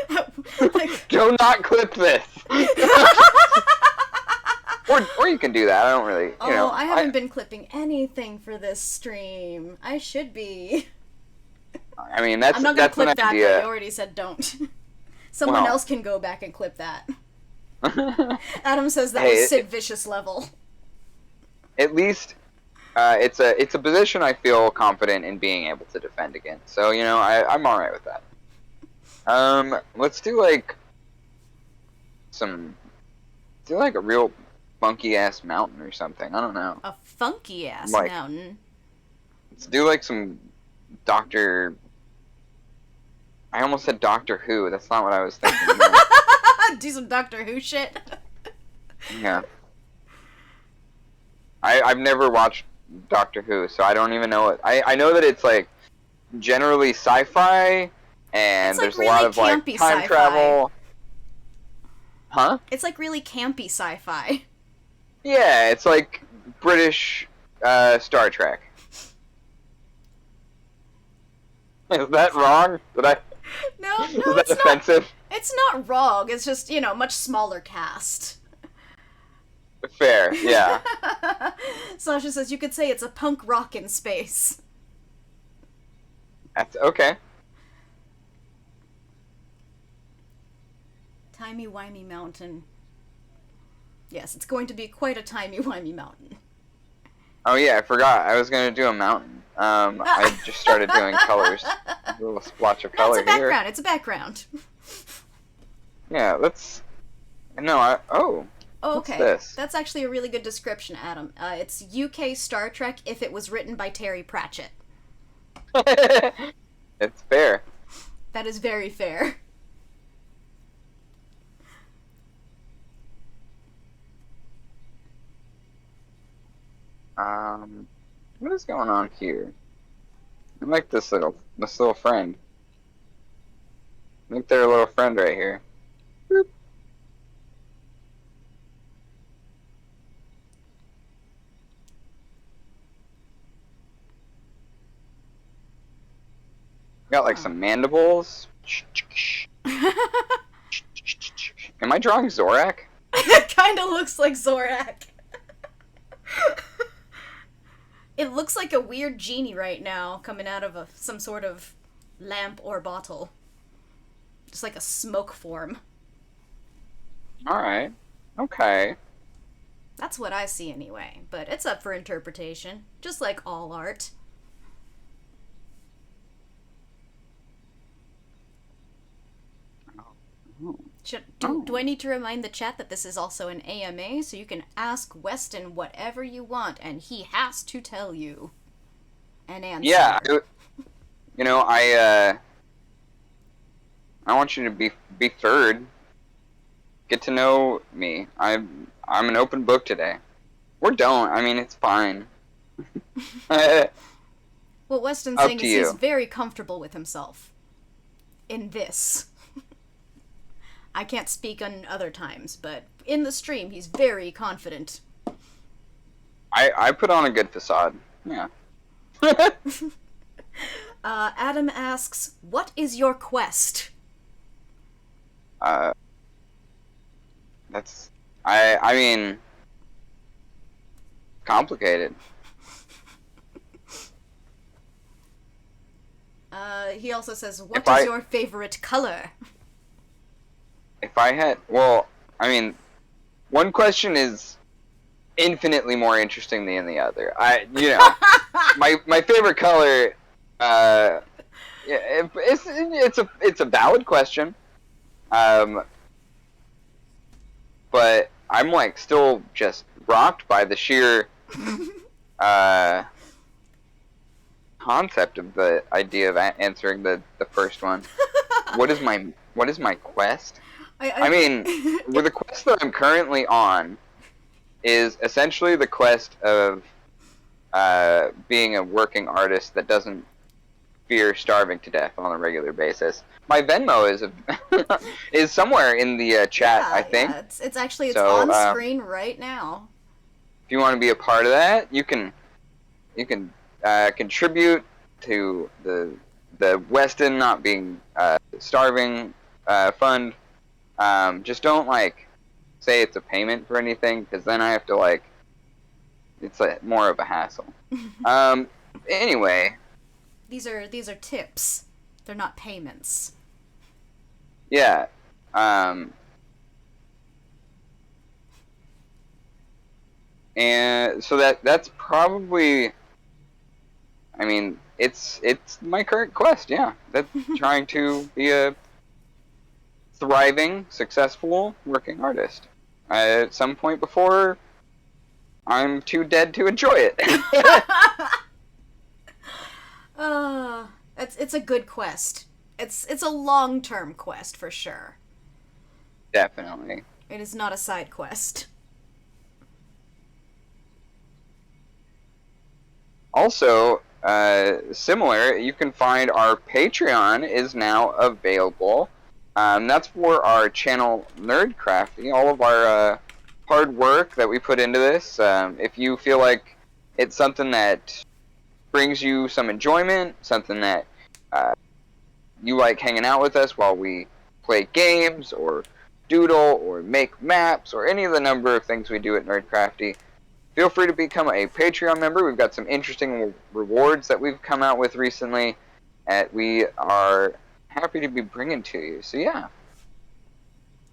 Do not clip this. or you can do that. I don't really. You know, I haven't been clipping anything for this stream. I should be. I mean, that's I'm not gonna clip an that. idea. Though. You already said don't. Someone else can go back and clip that. Adam says that was Sid Vicious level. At least, it's a position I feel confident in being able to defend against. So you know, I'm all right with that. Let's do like a real funky ass mountain or something. I don't know. A funky ass mountain. Let's do like some Doctor. I almost said Doctor Who. That's not what I was thinking. Do some Doctor Who shit. Yeah. I've never watched Doctor Who, so I don't even know it. I know that it's like generally sci-fi, and like there's really a lot of like time sci-fi. travel. Huh? It's like really campy sci-fi. Yeah, it's like British Star Trek. Is that wrong? No, is that offensive? It's not wrong. It's just, you know, much smaller cast. Fair, yeah. Sasha says you could say it's a punk rock in space. That's okay. Timey-wimey mountain. Yes, it's going to be quite a timey-wimey mountain. Oh yeah, I forgot. I was going to do a mountain. I just started doing colors. A little splotch of color here. It's a background. Here. It's a background. Yeah, let's... No, Oh, okay. What's this? That's actually a really good description, Adam. It's UK Star Trek if it was written by Terry Pratchett. It's fair. That is very fair. What is going on here? I like this little friend. I think they're a little friend right here. Boop. Got like some mandibles. Am I drawing Zorak? It kind of looks like Zorak. It looks like a weird genie right now, coming out of some sort of lamp or bottle. Just like a smoke form. Alright. Okay. That's what I see anyway, but it's up for interpretation, just like all art. Do I need to remind the chat that this is also an AMA, so you can ask Weston whatever you want, and he has to tell you an answer. Yeah, you know, I want you to be third. Get to know me. I'm an open book today. Or don't. I mean, it's fine. What Weston's saying is you. he's very comfortable with himself. In this. I can't speak on other times, but in the stream, he's very confident. I put on a good facade. Yeah. Adam asks, what is your quest? I mean, complicated. He also says, what is your favorite color? If I had, well, I mean, one question is infinitely more interesting than the other. My favorite color, it's a valid question, but I'm like still just rocked by the sheer concept of the idea of answering the first one. What is my quest? I mean, well, the quest that I'm currently on is essentially the quest of being a working artist that doesn't fear starving to death on a regular basis. My Venmo is is somewhere in the chat, I think. Yeah, it's actually So, on screen right now. if you want to be a part of that, you can contribute to the Weston not being starving fund. Just don't say it's a payment for anything, because then I have to it's more of a hassle. Anyway. These are tips. They're not payments. Yeah. And so that's probably, I mean, it's my current quest, yeah. That's trying to be a thriving, successful working artist. At some point before I'm too dead to enjoy it. It's a good quest. It's a long-term quest for sure. Definitely. It is not a side quest. Also, similar, you can find our Patreon is now available. That's for our channel Nerdcrafty. All of our hard work that we put into this. If you feel like it's something that brings you some enjoyment, something that you like hanging out with us while we play games or doodle or make maps or any of the number of things we do at Nerdcrafty, feel free to become a Patreon member. We've got some interesting rewards that we've come out with recently that we are happy to be bringing to you. So yeah.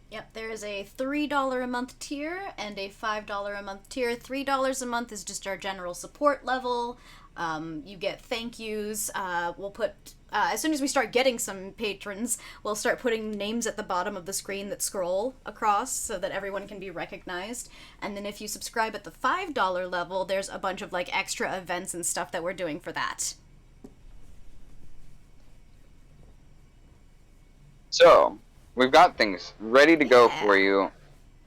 Yep, there is a $3 a month tier and a $5 a month tier. $3 a month is just our general support level. You get thank yous. We'll put, as soon as we start getting some patrons, we'll start putting names at the bottom of the screen that scroll across so that everyone can be recognized. And then if you subscribe at the $5 level, there's a bunch of extra events and stuff that we're doing for that. So, we've got things ready to go for you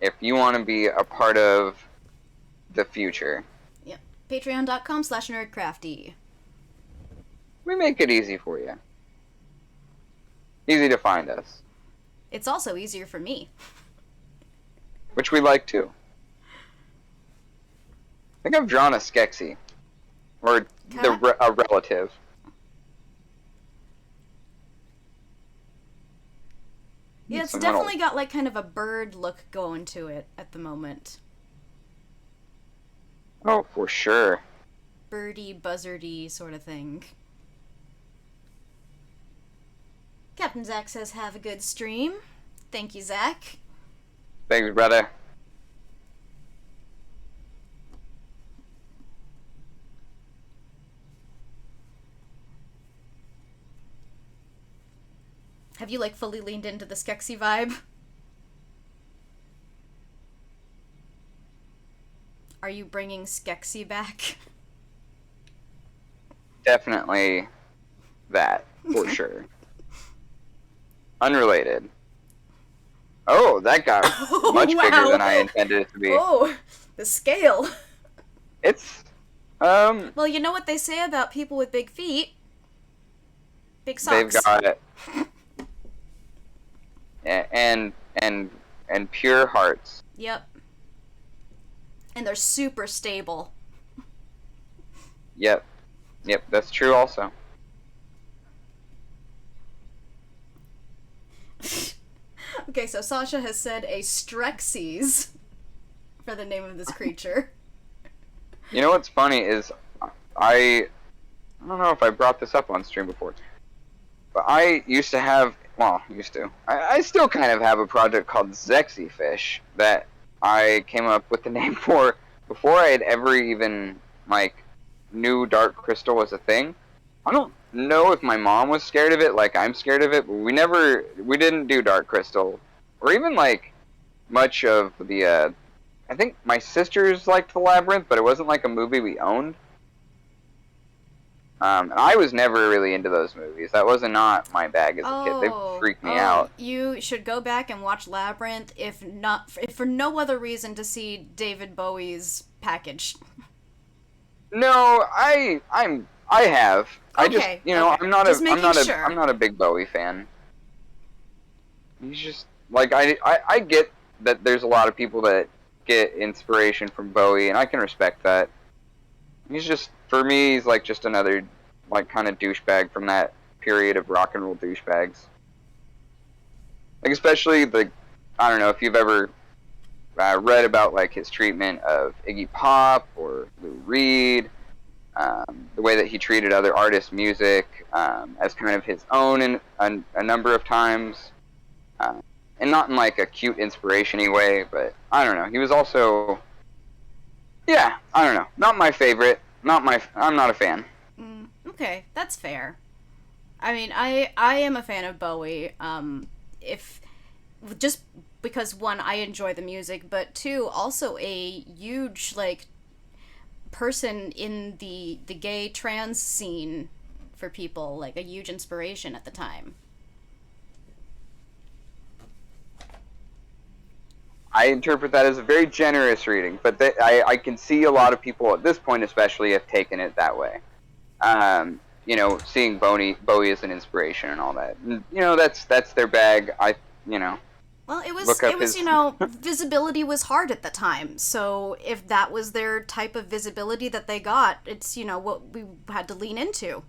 if you want to be a part of the future. Yep. Patreon.com/nerdcrafty. We make it easy for you. Easy to find us. It's also easier for me. Which we like too. I think I've drawn a Skeksis. Or a relative. Yeah, it's definitely got kind of a bird look going to it at the moment. Oh, for sure. Birdie, buzzardy sort of thing. Captain Zach says, have a good stream. Thank you, Zach. Thanks, brother. Have you, fully leaned into the Skeksis vibe? Are you bringing Skeksis back? Definitely that, for sure. Unrelated. Oh, that got much bigger than I intended it to be. Oh, the scale. It's, Well, you know what they say about people with big feet? Big socks. They've got it. And pure hearts. Yep. And they're super stable. Yep, that's true also. Okay, so Sasha has said a Strexes for the name of this creature. You know what's funny is I don't know if I brought this up on stream before, but I used to have, I still kind of have a project called Zexy Fish that I came up with the name for before I had ever even, knew Dark Crystal was a thing. I don't know if my mom was scared of it like I'm scared of it, but we didn't do Dark Crystal. Or even, much of the, I think my sisters liked The Labyrinth, but it wasn't, a movie we owned. And I was never really into those movies. That was not my bag as a kid. They freaked me out. You should go back and watch Labyrinth, if for no other reason to see David Bowie's package. No, I'm I have. I just, Okay, you know, okay. Just making sure. I'm not a big Bowie fan. He's just like I get that there's a lot of people that get inspiration from Bowie, and I can respect that. He's just, for me, he's like just another like kind of douchebag from that period of rock and roll douchebags. Like especially the, I don't know if you've ever read about like his treatment of Iggy Pop or Lou Reed, the way that he treated other artists' music as kind of his own in a number of times, and not in like a cute inspiration-y way, but I don't know. He was also, yeah, I don't know. Not my favorite. I'm not a fan. Okay, that's fair. I mean, I am a fan of Bowie. If just because one, I enjoy the music, but two, also a huge like person in the gay trans scene for people, like a huge inspiration at the time. I interpret that as a very generous reading, but I can see a lot of people at this point, especially, have taken it that way. You know, seeing Bowie as an inspiration and all that. And, you know, that's their bag. You know. Well, it was his... you know, visibility was hard at the time. So if that was their type of visibility that they got, it's, you know, what we had to lean into.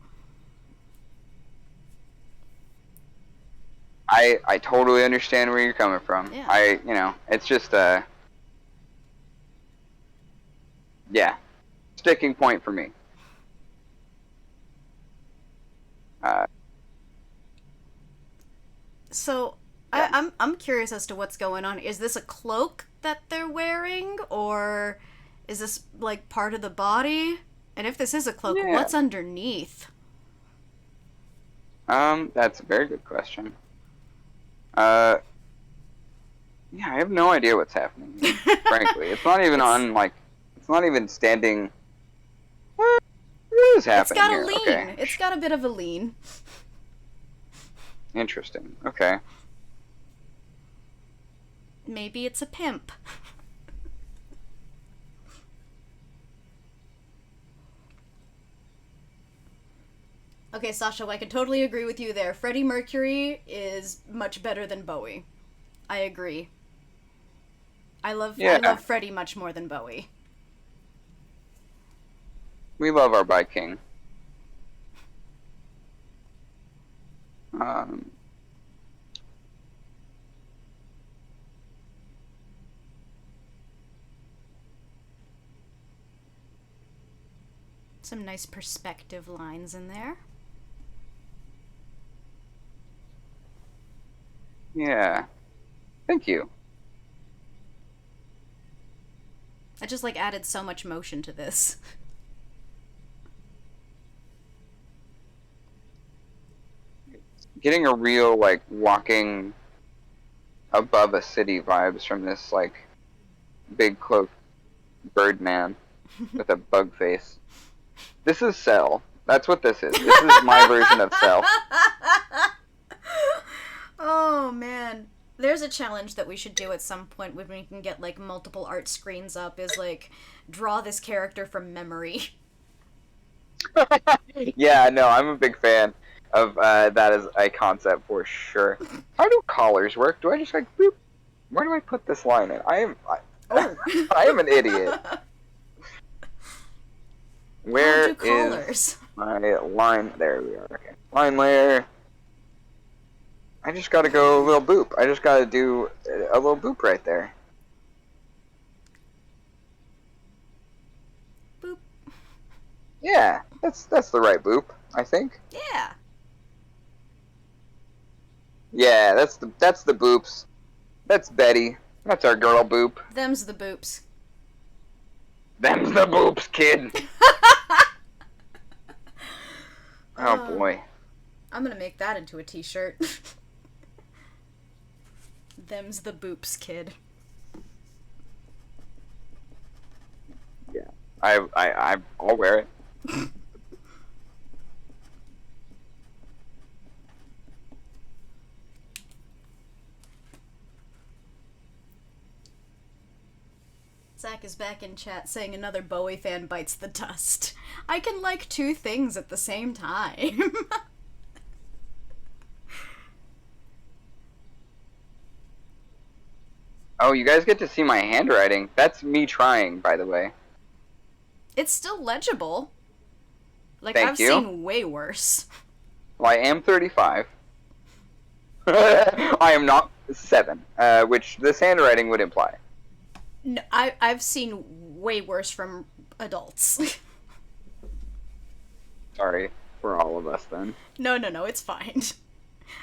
I totally understand where you're coming from. Yeah. You know, it's just yeah, sticking point for me. So Yeah. I'm curious as to what's going on. Is this a cloak that they're wearing, or is this like part of the body? And if this is a cloak, Yeah. what's underneath? That's a very good question. Yeah, I have no idea what's happening here, frankly. It's not even on, like, it's not even standing. What is happening here? It's got a lean. Okay. It's got a bit of a lean. Interesting. Okay. Maybe it's a pimp. Okay, Sasha, I can totally agree with you there. Freddie Mercury is much better than Bowie. I agree. I love Freddie much more than Bowie. We love our By King. Some nice perspective lines in there. Yeah. Thank you. I just like added so much motion to this. Getting a real, like, walking above a city vibes from this, like, big cloaked Birdman with a bug face. This is Cell. That's what this is. This is my version of Cell. Oh man, there's a challenge that we should do at some point when we can get like multiple art screens up, is like draw this character from memory. Yeah, no, I'm a big fan of that as a concept for sure. How do collars work? Do I just like boop? Where do I put this line in? I am an idiot. Where is my line? There we are. Okay. Line layer. I just gotta go a little boop. I just gotta do a little boop right there. Boop. Yeah, that's the right boop, I think. Yeah. Yeah, that's the boops. That's Betty. That's our girl boop. Them's the boops. Them's the boops, kid. Oh boy. I'm gonna make that into a t-shirt. Them's the boops, kid. Yeah. I'll wear it. Zach is back in chat saying another Bowie fan bites the dust. I can like two things at the same time. Oh, you guys get to see my handwriting. That's me trying, by the way. It's still legible. Like, Thank I've you. seen way worse. Well, I am 35. I am not 7, which this handwriting would imply. No, I've seen way worse from adults. Sorry for all of us, then. No, it's fine.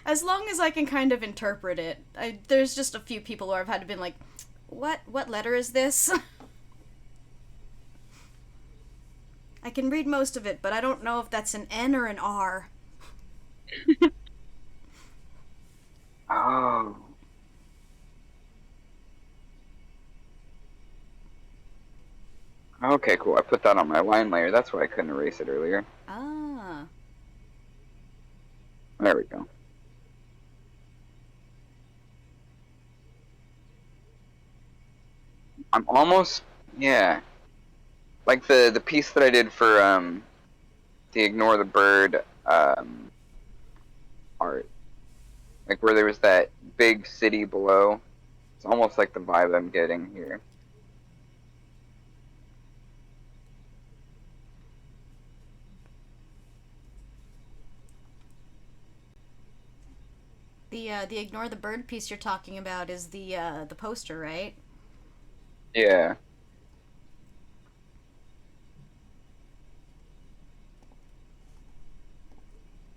As long as I can kind of interpret it. There's just a few people where I've had to be like, what letter is this? I can read most of it, but I don't know if that's an N or an R. Oh. Okay, cool. I put that on my line layer. That's why I couldn't erase it earlier. Ah. There we go. I'm almost, yeah. Like the piece that I did for the Ignore the Bird art. Like where there was that big city below. It's almost like the vibe I'm getting here. The Ignore the Bird piece you're talking about is the poster, right? Yeah.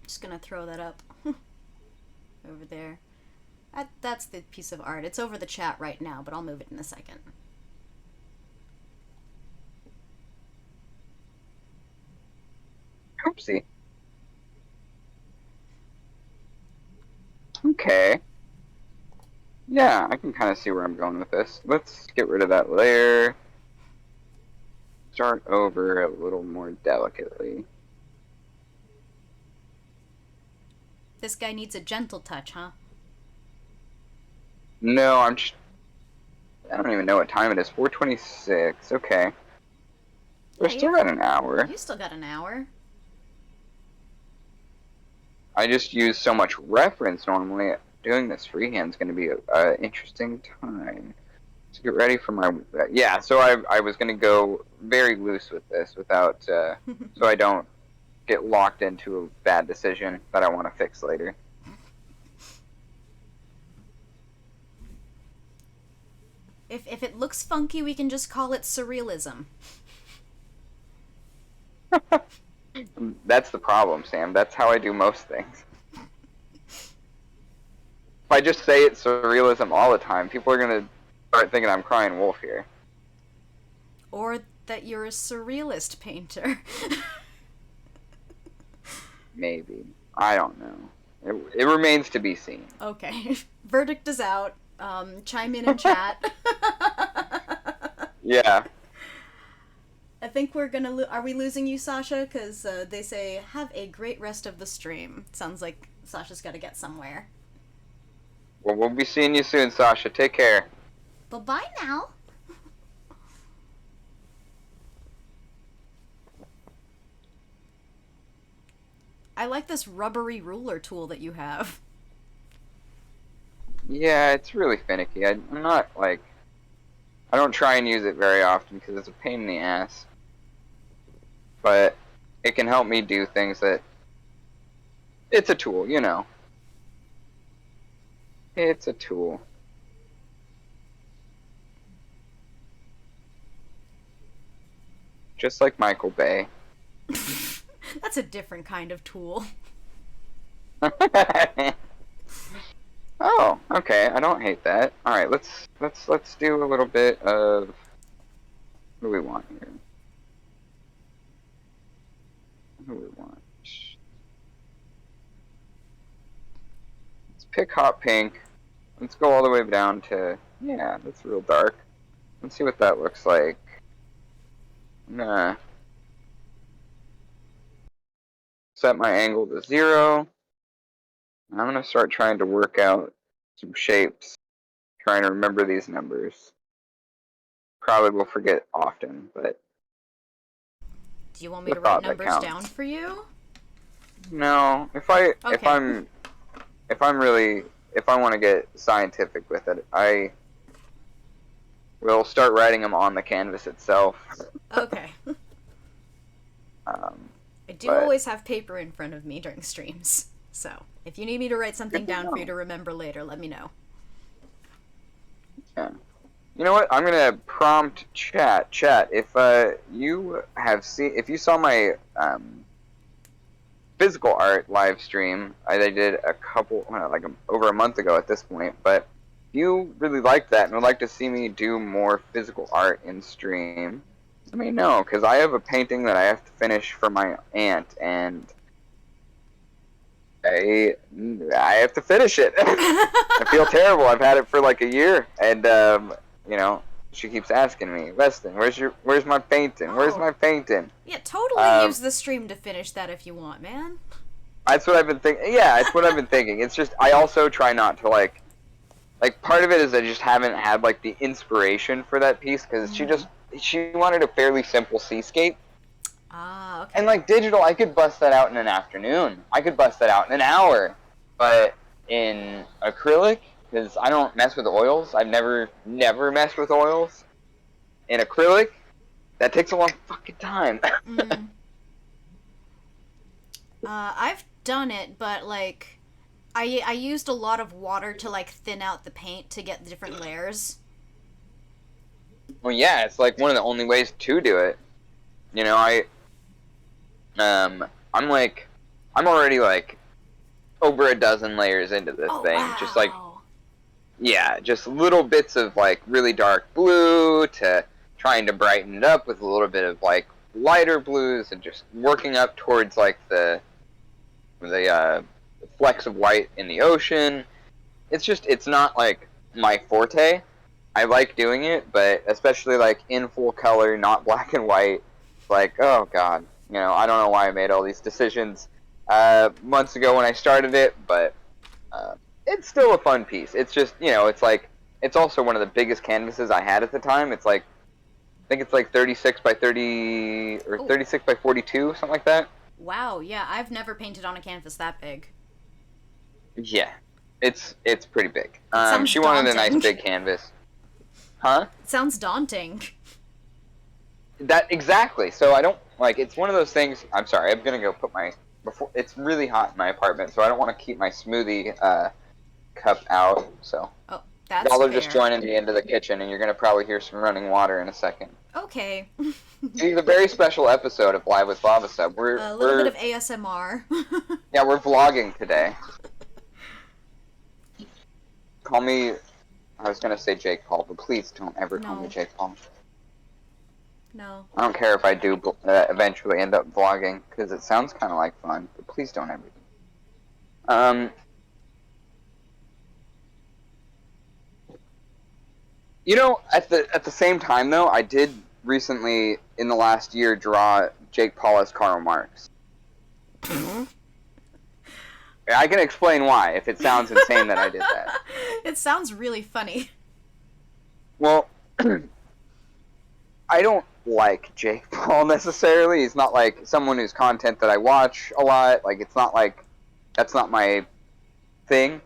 Just gonna throw that up over there. That's the piece of art. It's over the chat right now, but I'll move it in a second. Oopsie. Okay. Yeah, I can kind of see where I'm going with this. Let's get rid of that layer. Start over a little more delicately. This guy needs a gentle touch, huh? No, I don't even know what time it is. 4:26. Okay. We're still got an hour. You still got an hour. I just use so much reference normally. Doing this freehand's going to be an interesting time. To get ready for my... Yeah, so I was going to go very loose with this without... so I don't get locked into a bad decision that I want to fix later. If it looks funky, we can just call it surrealism. That's the problem, Sam. That's how I do most things. If I just say it's surrealism all the time, people are going to start thinking I'm crying wolf here. Or that you're a surrealist painter. Maybe. I don't know. It remains to be seen. Okay. Verdict is out. Chime in chat. Yeah. I think we're gonna are we losing you, Sasha? Because they say, have a great rest of the stream. Sounds like Sasha's gotta get somewhere. Well, we'll be seeing you soon, Sasha. Take care. Bye-bye now. I like this rubbery ruler tool that you have. Yeah, it's really finicky. I'm not, like... I don't try and use it very often because it's a pain in the ass. But it can help me do things that... It's a tool, you know. It's a tool. Just like Michael Bay. That's a different kind of tool. Oh, okay. I don't hate that. All right, let's do a little bit of what do we want here? What do we want? Let's pick hot pink. Let's go all the way down to yeah. That's real dark. Let's see what that looks like. Nah. Set my angle to 0. I'm gonna start trying to work out some shapes. Trying to remember these numbers. probably will forget often, but Do you want me the to write thought that numbers counts. down for you? No, if Okay. I'm really, if I want to get scientific with it, I will start writing them on the canvas itself. Okay. Um, I do but always have paper in front of me during streams, so if you need me to write something good to down for you know. to remember later, let me know. Yeah. You know what? I'm gonna prompt chat. Chat. If you have seen, if you saw my physical art live stream, I did a couple, like over a month ago at this point. But if you really like that and would like to see me do more physical art in stream, let me know, because I have a painting that I have to finish for my aunt, and I have to finish it. I feel terrible. I've had it for like a year, and you know, she keeps asking me, Weston, where's my painting? Where's Oh. my painting? Yeah, totally use the stream to finish that if you want, man. That's what I've been thinking. Yeah, it's what I've been thinking. It's just I also try not to like part of it is I just haven't had like the inspiration for that piece because she wanted a fairly simple seascape. Ah, okay. And like digital, I could bust that out in an afternoon. I could bust that out in an hour. But in acrylic, because I don't mess with oils, I've never messed with oils. In acrylic, that takes a long fucking time. I've done it, but like, I used a lot of water to like thin out the paint to get the different layers. Well, yeah, it's like one of the only ways to do it. You know, I'm already like over a dozen layers into this Oh thing. wow! Just like, yeah, just little bits of like really dark blue to trying to brighten it up with a little bit of like lighter blues and just working up towards like the flecks of white in the ocean. It's not like my forte. I like doing it, but especially like in full color, not black and white. Like, oh god, I don't know why I made all these decisions months ago when I started it, but it's still a fun piece. It's just, it's like it's also one of the biggest canvases I had at the time. It's like I think it's like 36 by 30 or 36 by 42, something like that. Wow, yeah, I've never painted on a canvas that big. Yeah, it's pretty big. Sounds She wanted a nice daunting. big canvas. Huh? It sounds daunting. That exactly. So I don't like. It's one of those things. I'm sorry. I'm gonna go put my. Before it's really hot in my apartment, so I don't want to keep my smoothie cup out. So Oh, that's y'all are fair. just joining me into the kitchen, and you're gonna probably hear some running water in a second. Okay. It's a very special episode of Live with Lava Sub. A little bit of ASMR. Yeah, we're vlogging today. Call me. I was gonna say Jake Paul, but please don't ever call me No. Jake Paul. No. I don't care if I do eventually end up vlogging, because it sounds kind of like fun, but please don't ever do. At the same time though, I did recently in the last year draw Jake Paul as Karl Marx. I can explain why if it sounds insane that I did that. It sounds really funny. Well, I don't like Jake Paul necessarily. He's not like someone whose content that I watch a lot. Like it's not like that's not my thing.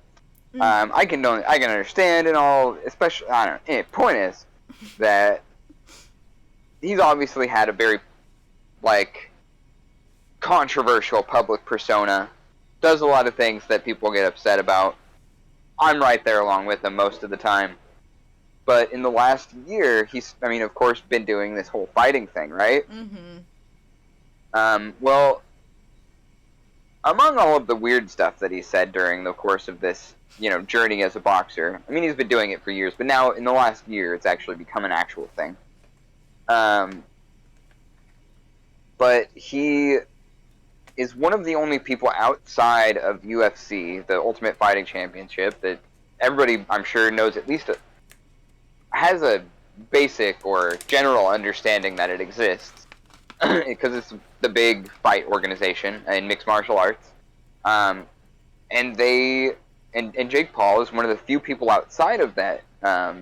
I can understand and all, especially I don't know. Point is that he's obviously had a very like controversial public persona. Does a lot of things that people get upset about. I'm right there along with him most of the time. But in the last year, he's, of course, been doing this whole fighting thing, right? Well, among all of the weird stuff that he said during the course of this, journey as a boxer, he's been doing it for years, but now in the last year, it's actually become an actual thing. But he is one of the only people outside of UFC, the Ultimate Fighting Championship, that everybody, I'm sure, knows at least has a basic or general understanding that it exists, because it's the big fight organization in mixed martial arts, and Jake Paul is one of the few people outside of that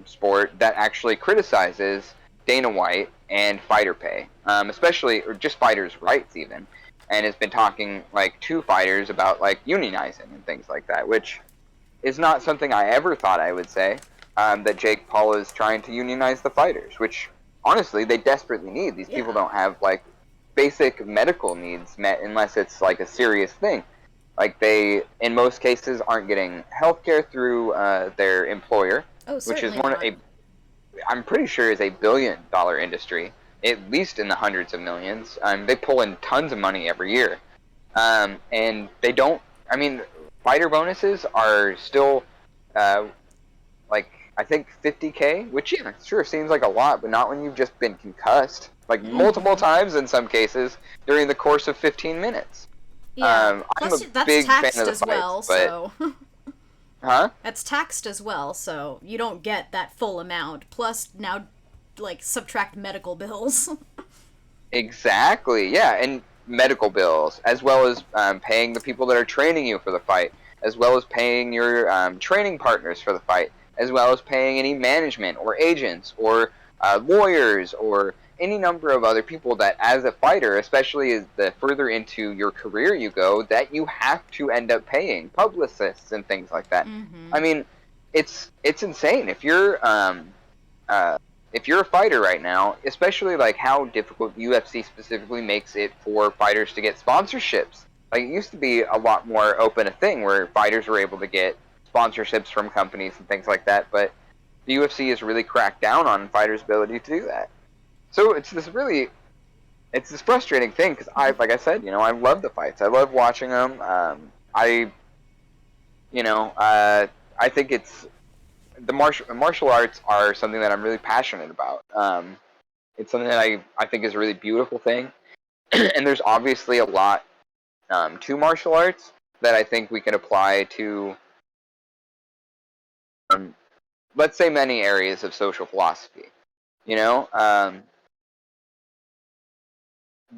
sport that actually criticizes Dana White and fighter pay, especially, or just fighters' rights even, and has been talking like to fighters about like unionizing and things like that, which is not something I ever thought I would say. That Jake Paul is trying to unionize the fighters, which honestly they desperately need. These people don't have like basic medical needs met unless it's like a serious thing. Like they, in most cases, aren't getting healthcare through their employer, which is I'm pretty sure is $1 billion industry, at least in the hundreds of millions. They pull in tons of money every year, and they don't. I mean, fighter bonuses are still like I think 50K, which yeah, sure seems like a lot, but not when you've just been concussed like multiple times in some cases during the course of 15 minutes. Yeah. I'm Plus, a that's big taxed fan of the as fights, well, but so. huh? That's taxed as well, so you don't get that full amount. Plus, now, like, subtract medical bills. Exactly, yeah, and medical bills, as well as paying the people that are training you for the fight, as well as paying your training partners for the fight, as well as paying any management or agents or lawyers or any number of other people that, as a fighter, especially as the further into your career you go, that you have to end up paying publicists and things like that. Mm-hmm. I mean, it's insane if you're a fighter right now, especially like how difficult UFC specifically makes it for fighters to get sponsorships. Like it used to be a lot more open a thing where fighters were able to get sponsorships from companies and things like that, but the UFC has really cracked down on fighters' ability to do that. So it's this frustrating thing because like I said, I love the fights. I love watching them. I think the martial arts are something that I'm really passionate about. It's something that I think is a really beautiful thing, and there's obviously a lot to martial arts that I think we can apply to, let's say, many areas of social philosophy.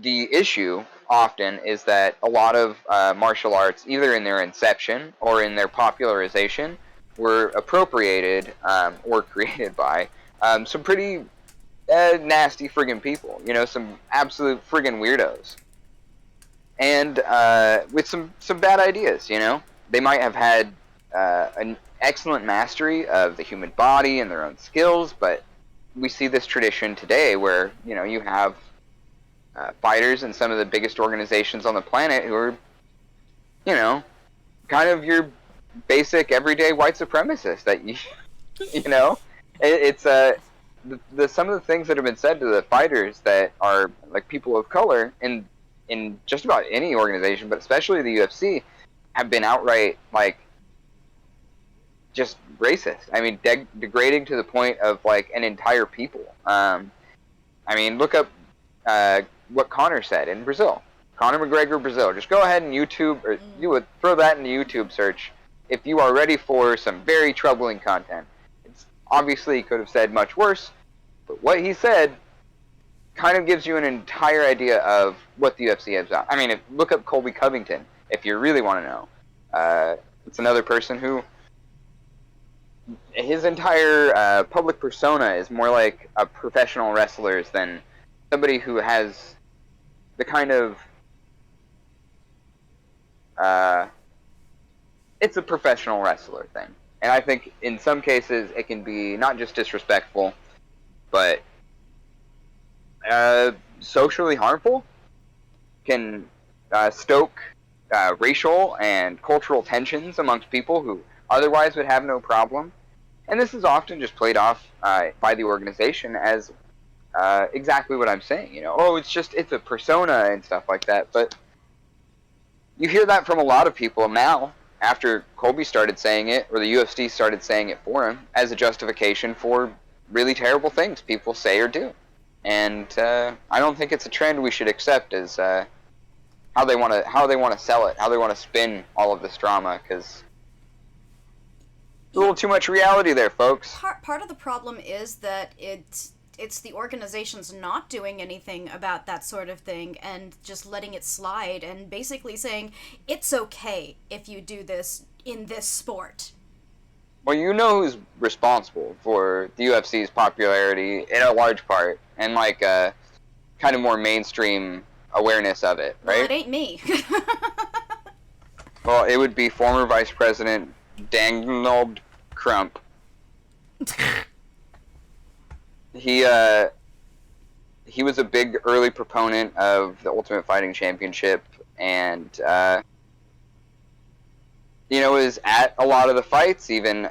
The issue often is that a lot of martial arts, either in their inception or in their popularization, were appropriated or created by some pretty nasty friggin' people, some absolute friggin' weirdos, and with some bad ideas. They might have had an excellent mastery of the human body and their own skills, but we see this tradition today where you have fighters in some of the biggest organizations on the planet who are, kind of your basic everyday white supremacist that it's some of the things that have been said to the fighters that are like people of color in just about any organization, but especially the UFC, have been outright like just racist. I mean, degrading to the point of like an entire people. I mean, look up what Conor said in Brazil. Conor McGregor, Brazil. Just go ahead and YouTube, or you would throw that in the YouTube search if you are ready for some very troubling content. It's obviously he could have said much worse, but what he said kind of gives you an entire idea of what the UFC is about. I mean, look up Colby Covington if you really want to know. It's another person who his entire public persona is more like a professional wrestler's than somebody who has the kind of it's a professional wrestler thing. And I think in some cases it can be not just disrespectful, but socially harmful, can stoke racial and cultural tensions amongst people who otherwise would have no problem. And this is often just played off by the organization as exactly what I'm saying. It's a persona and stuff like that. But you hear that from a lot of people now after Colby started saying it, or the UFC started saying it for him, as a justification for really terrible things people say or do. And I don't think it's a trend we should accept as how they want to sell it, how they want to spin all of this drama, because a little too much reality there, folks. Part of the problem is that it's the organizations not doing anything about that sort of thing and just letting it slide and basically saying it's okay if you do this in this sport. Well, you know who's responsible for the UFC's popularity in a large part, and like kind of more mainstream awareness of it, Well, it right? ain't me. Well, it would be former Vice President Donald Trump. He was a big early proponent of the Ultimate Fighting Championship, and was at a lot of the fights. Even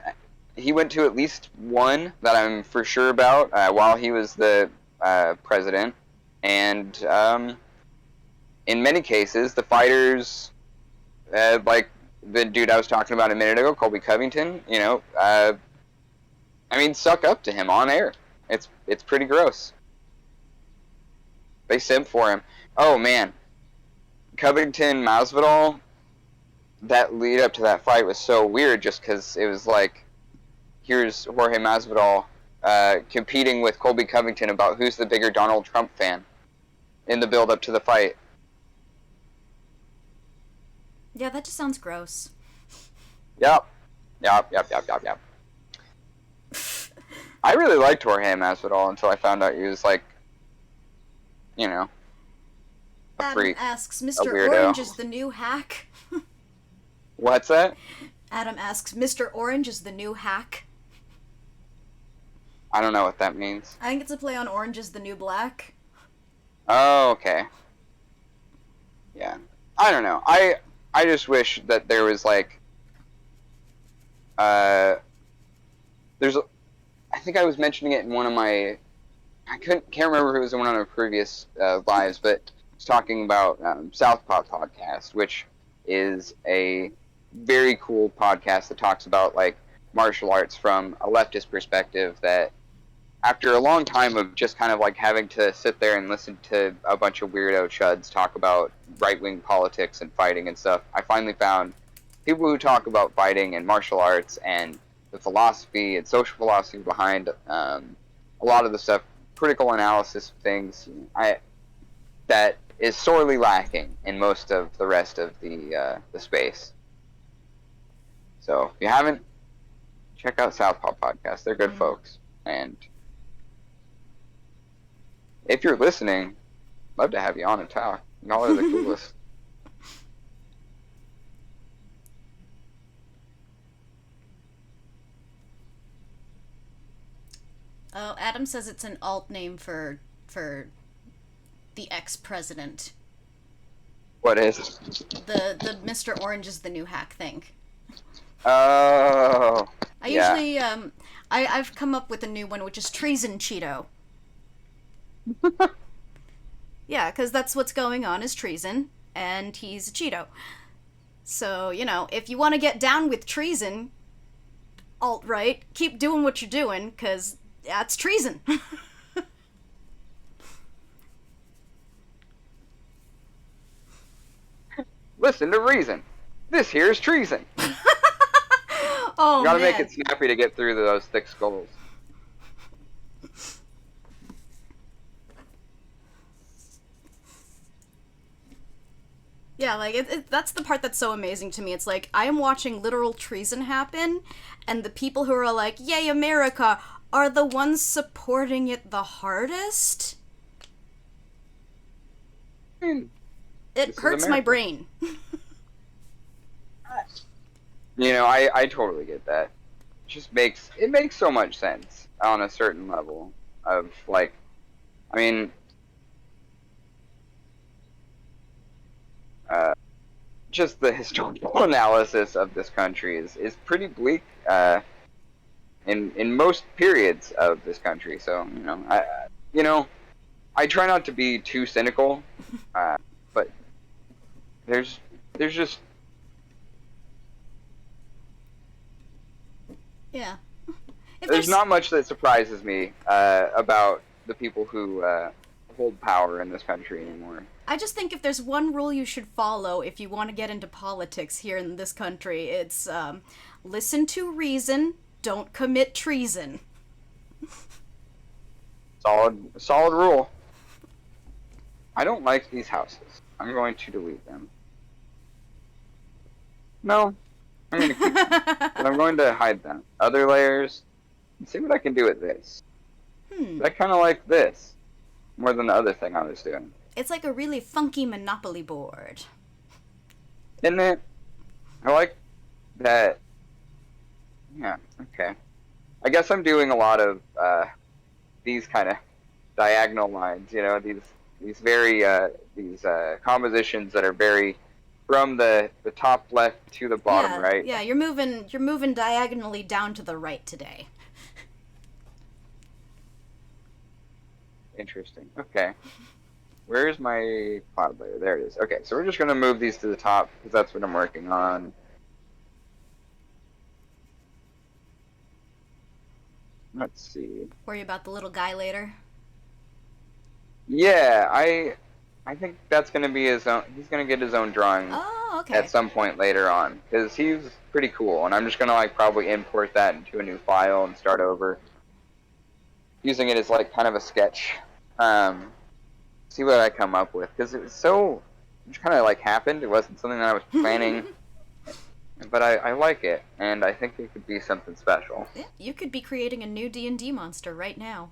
he went to at least one that I'm for sure about while he was the president, and in many cases, the fighters, like the dude I was talking about a minute ago, Colby Covington, suck up to him on air. It's pretty gross. They simp for him. Oh man, Covington Masvidal. That lead up to that fight was so weird, just because it was like, here's Jorge Masvidal competing with Colby Covington about who's the bigger Donald Trump fan in the build up to the fight. Yeah, that just sounds gross. Yep. I really liked Jorge Masvidal until I found out he was like, a Adam freak. asks, A Mr. weirdo. Orange is the new hack? What's that? Adam asks, Mr. Orange is the new hack? I don't know what that means. I think it's a play on Orange is the new black. Oh, okay. Yeah. I don't know. I just wish that there was like I think I was mentioning it in one of my can't remember if it was in one of my previous lives, but I was talking about Southpaw podcast, which is a very cool podcast that talks about like martial arts from a leftist perspective, that after a long time of just kind of like having to sit there and listen to a bunch of weirdo chuds talk about right-wing politics and fighting and stuff, I finally found people who talk about fighting and martial arts and the philosophy and social philosophy behind a lot of the stuff, critical analysis of things, that is sorely lacking in most of the rest of the space. So if you haven't, check out Southpaw Podcast. They're good folks. And if you're listening, love to have you on and talk. Y'all are the coolest. Oh, Adam says it's an alt name for the ex-president. What is? The Mr. Orange is the new hack thing. Oh. I usually I've come up with a new one, which is Treason Cheeto. Yeah, because that's what's going on, is treason, and he's a Cheeto. So, if you want to get down with treason, alt-right, keep doing what you're doing, because that's treason. Listen to reason. This here is treason. Oh, You gotta man. make it snappy to get through those thick skulls. Yeah, like, that's the part that's so amazing to me. It's like, I am watching literal treason happen, and the people who are like, yay, America, are the ones supporting it the hardest? It hurts my brain. I totally get that. It makes so much sense on a certain level of, like, just the historical analysis of this country is pretty bleak in most periods of this country. So I try not to be too cynical, but there's just Yeah. there's not much that surprises me about the people who hold power in this country anymore. I just think if there's one rule you should follow if you want to get into politics here in this country, it's listen to reason, don't commit treason. Solid rule. I don't like these houses. I'm going to delete them. No, I'm going to keep them. But I'm going to hide them. Other layers. Let's see what I can do with this. I kind of like this more than the other thing I was doing. It's like a really funky Monopoly board. Isn't it? I like that. Yeah, okay. I guess I'm doing a lot of these kind of diagonal lines, you know, these very compositions that are very from the top left to the bottom right. Yeah, you're moving diagonally down to the right today. Interesting. Okay. Where's my cloud layer? There it is. Okay, so we're just going to move these to the top because that's what I'm working on. Let's see. Worry about the little guy later. Yeah, I think that's going to be his own. He's going to get his own drawing at some point later on because he's pretty cool, and I'm just going to like probably import that into a new file and start over, using it as like kind of a sketch. See what I come up with because it was so just kind of like happened. It wasn't something that I was planning. But I like it, and I think it could be something special. Yeah, you could be creating a new D&D monster right now.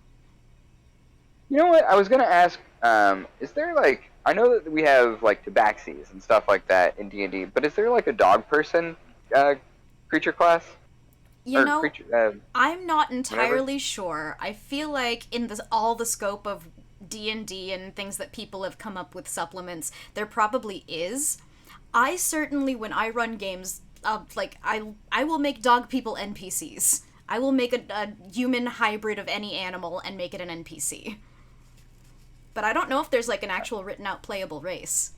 You know what? I was going to ask, is there, like... I know that we have, like, tabaxis and stuff like that in D&D, but is there, like, a dog person creature class? You know, I'm not entirely sure. I feel like in all the scope of D&D and things that people have come up with supplements, there probably is. I certainly, when I run games... I will make dog people NPCs. I will make a human hybrid of any animal and make it an NPC. But I don't know if there's like an actual written out playable race.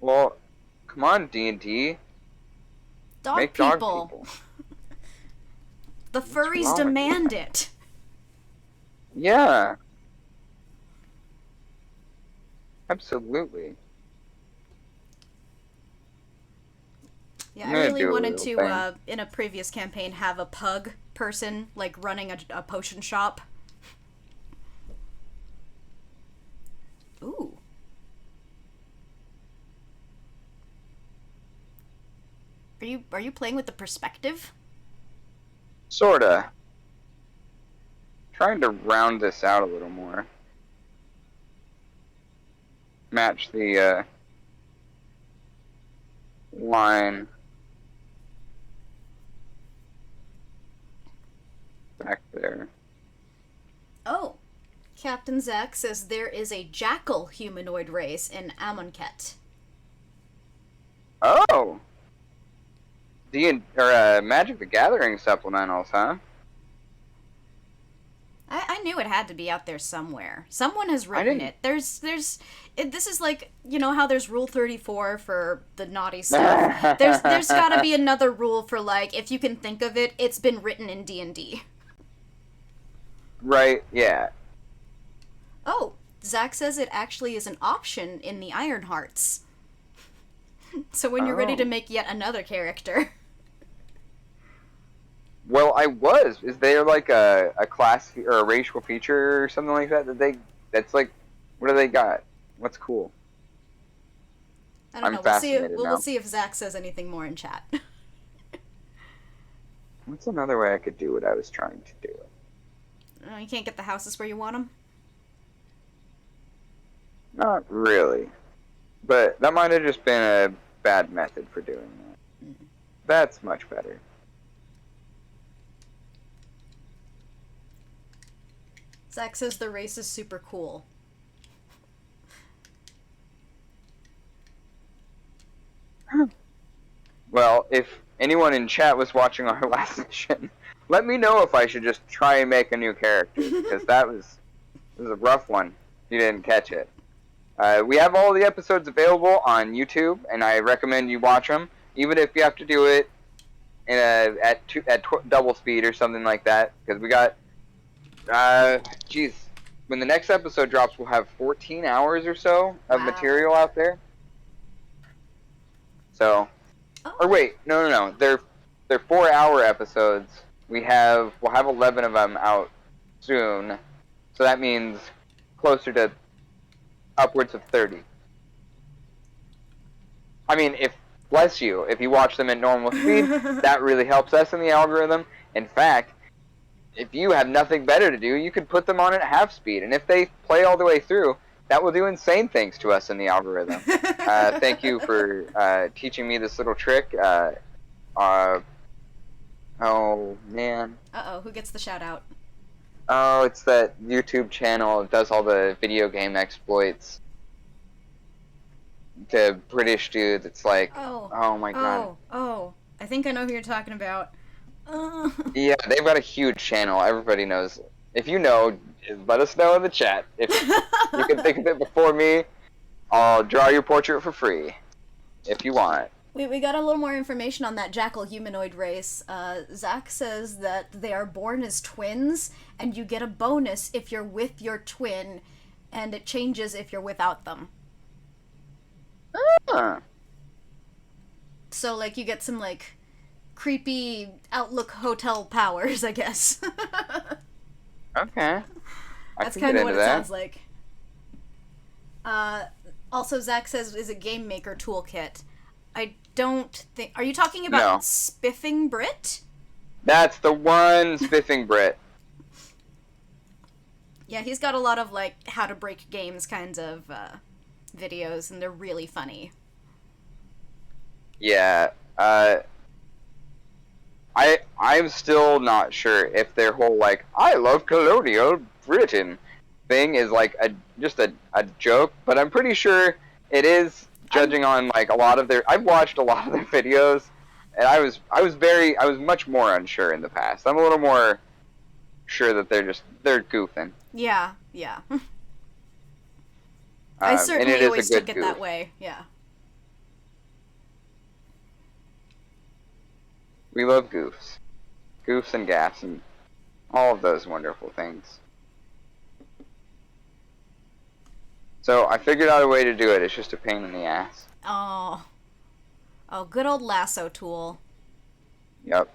Well, come on, D&D. Make people. Dog people. The furries demand it. Yeah. Absolutely. Yeah, I really wanted to, in a previous campaign, have a pug person, like, running a potion shop. Ooh. Are you playing with the perspective? Sorta. Trying to round this out a little more. Match the, line back there. Oh. Captain Zach says there is a jackal humanoid race in Amonkhet. Oh! Magic the Gathering supplementals, huh? I knew it had to be out there somewhere. Someone has written it. This is like, you know how there's Rule 34 for the naughty stuff? there's gotta be another rule for, like, if you can think of it, it's been written in D&D. Right, yeah. Oh, Zach says it actually is an option in the Iron Hearts. So when you're ready to make yet another character... Well, I was. Is there like a class or a racial feature or something like that that's like, what do they got? What's cool? I don't know. We'll see if Zach says anything more in chat. What's another way I could do what I was trying to do? You can't get the houses where you want them? Not really. But that might have just been a bad method for doing that. Mm-hmm. That's much better. Zach says the race is super cool. Well, if anyone in chat was watching our last session, let me know if I should just try and make a new character, because it was a rough one if you didn't catch it. We have all the episodes available on YouTube, and I recommend you watch them, even if you have to do it at double speed or something like that, because we got... when the next episode drops, we'll have 14 hours or so of material out there. So, or wait, no, they're 4-hour episodes. We'll have 11 of them out soon, so that means closer to upwards of 30. I mean, bless you, if you watch them at normal speed, that really helps us in the algorithm. In fact, if you have nothing better to do, you could put them on at half speed, and if they play all the way through, that will do insane things to us in the algorithm. Thank you for teaching me this little trick. Oh, man. Uh-oh, who gets the shout out? Oh, it's that YouTube channel that does all the video game exploits. The British dude that's like, oh my god. Oh, I think I know who you're talking about. Yeah, they've got a huge channel. Everybody knows it. If you know, let us know in the chat. If you can think of it before me, I'll draw your portrait for free. If you want. We got a little more information on that jackal humanoid race. Zach says that they are born as twins, and you get a bonus if you're with your twin, and it changes if you're without them. Huh. So, like, you get some, like, creepy Outlook hotel powers, I guess. Okay. That's kind of what it sounds like. Also, Zach says is a game maker toolkit. I don't think... Are you talking about Spiffing Brit? That's the one, Spiffing Brit. Yeah, he's got a lot of, like, how to break games kinds of videos, and they're really funny. Yeah, I'm still not sure if their whole, like, I love colonial Britain thing is, like, just a joke, but I'm pretty sure it is, judging on, like, a lot of their... I've watched a lot of their videos, and I was much more unsure in the past. I'm a little more sure that they're goofing. Yeah. I certainly always took it that way, yeah. We love goofs. Goofs and gaffs and all of those wonderful things. So I figured out a way to do it. It's just a pain in the ass. Oh, good old lasso tool. Yep.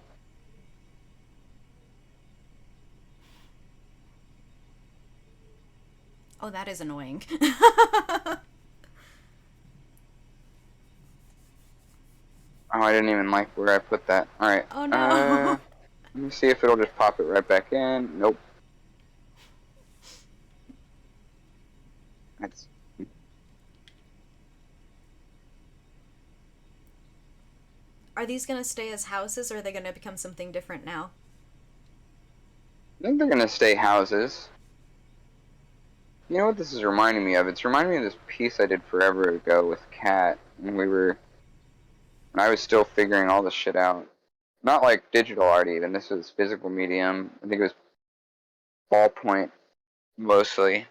Oh, that is annoying. Oh, I didn't even like where I put that. Alright. Oh, no. Let me see if it'll just pop it right back in. Nope. That's... Are these going to stay as houses, or are they going to become something different now? I think they're going to stay houses. You know what this is reminding me of? It's reminding me of this piece I did forever ago with Kat, when I was still figuring all this shit out. Not like digital art even, this was physical medium. I think it was ballpoint mostly.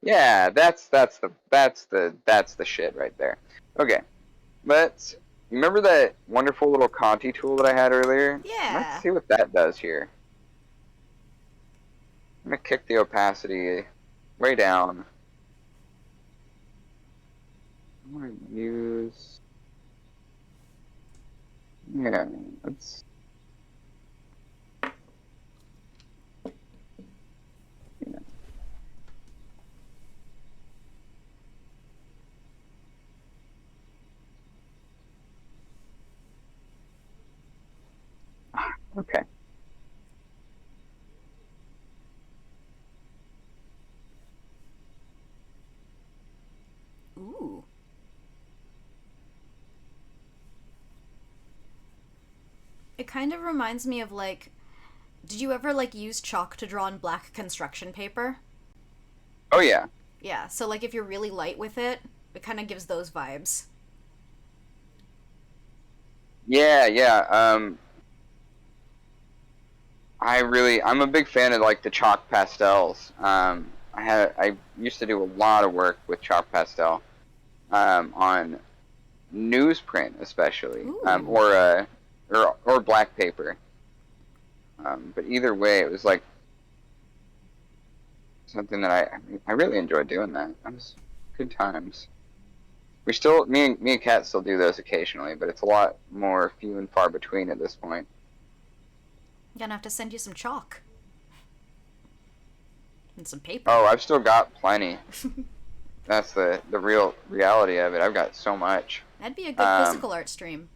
Yeah, that's the shit right there. Okay. You remember that wonderful little Conti tool that I had earlier? Yeah. Let's see what that does here. I'm gonna kick the opacity way down. I'm gonna use... Yeah, let's... Yeah. Okay. Ooh. It kind of reminds me of, like... Did you ever, like, use chalk to draw on black construction paper? Oh, yeah. Yeah, so, like, if you're really light with it, it kind of gives those vibes. Yeah. I'm a big fan of, like, the chalk pastels. I used to do a lot of work with chalk pastel, on newsprint especially, or black paper. But either way, it was like something that I really enjoyed doing that. It was good times. Me and Kat still do those occasionally, but it's a lot more few and far between at this point. I'm gonna have to send you some chalk. And some paper. Oh, I've still got plenty. That's the real reality of it. I've got so much. That'd be a good physical art stream.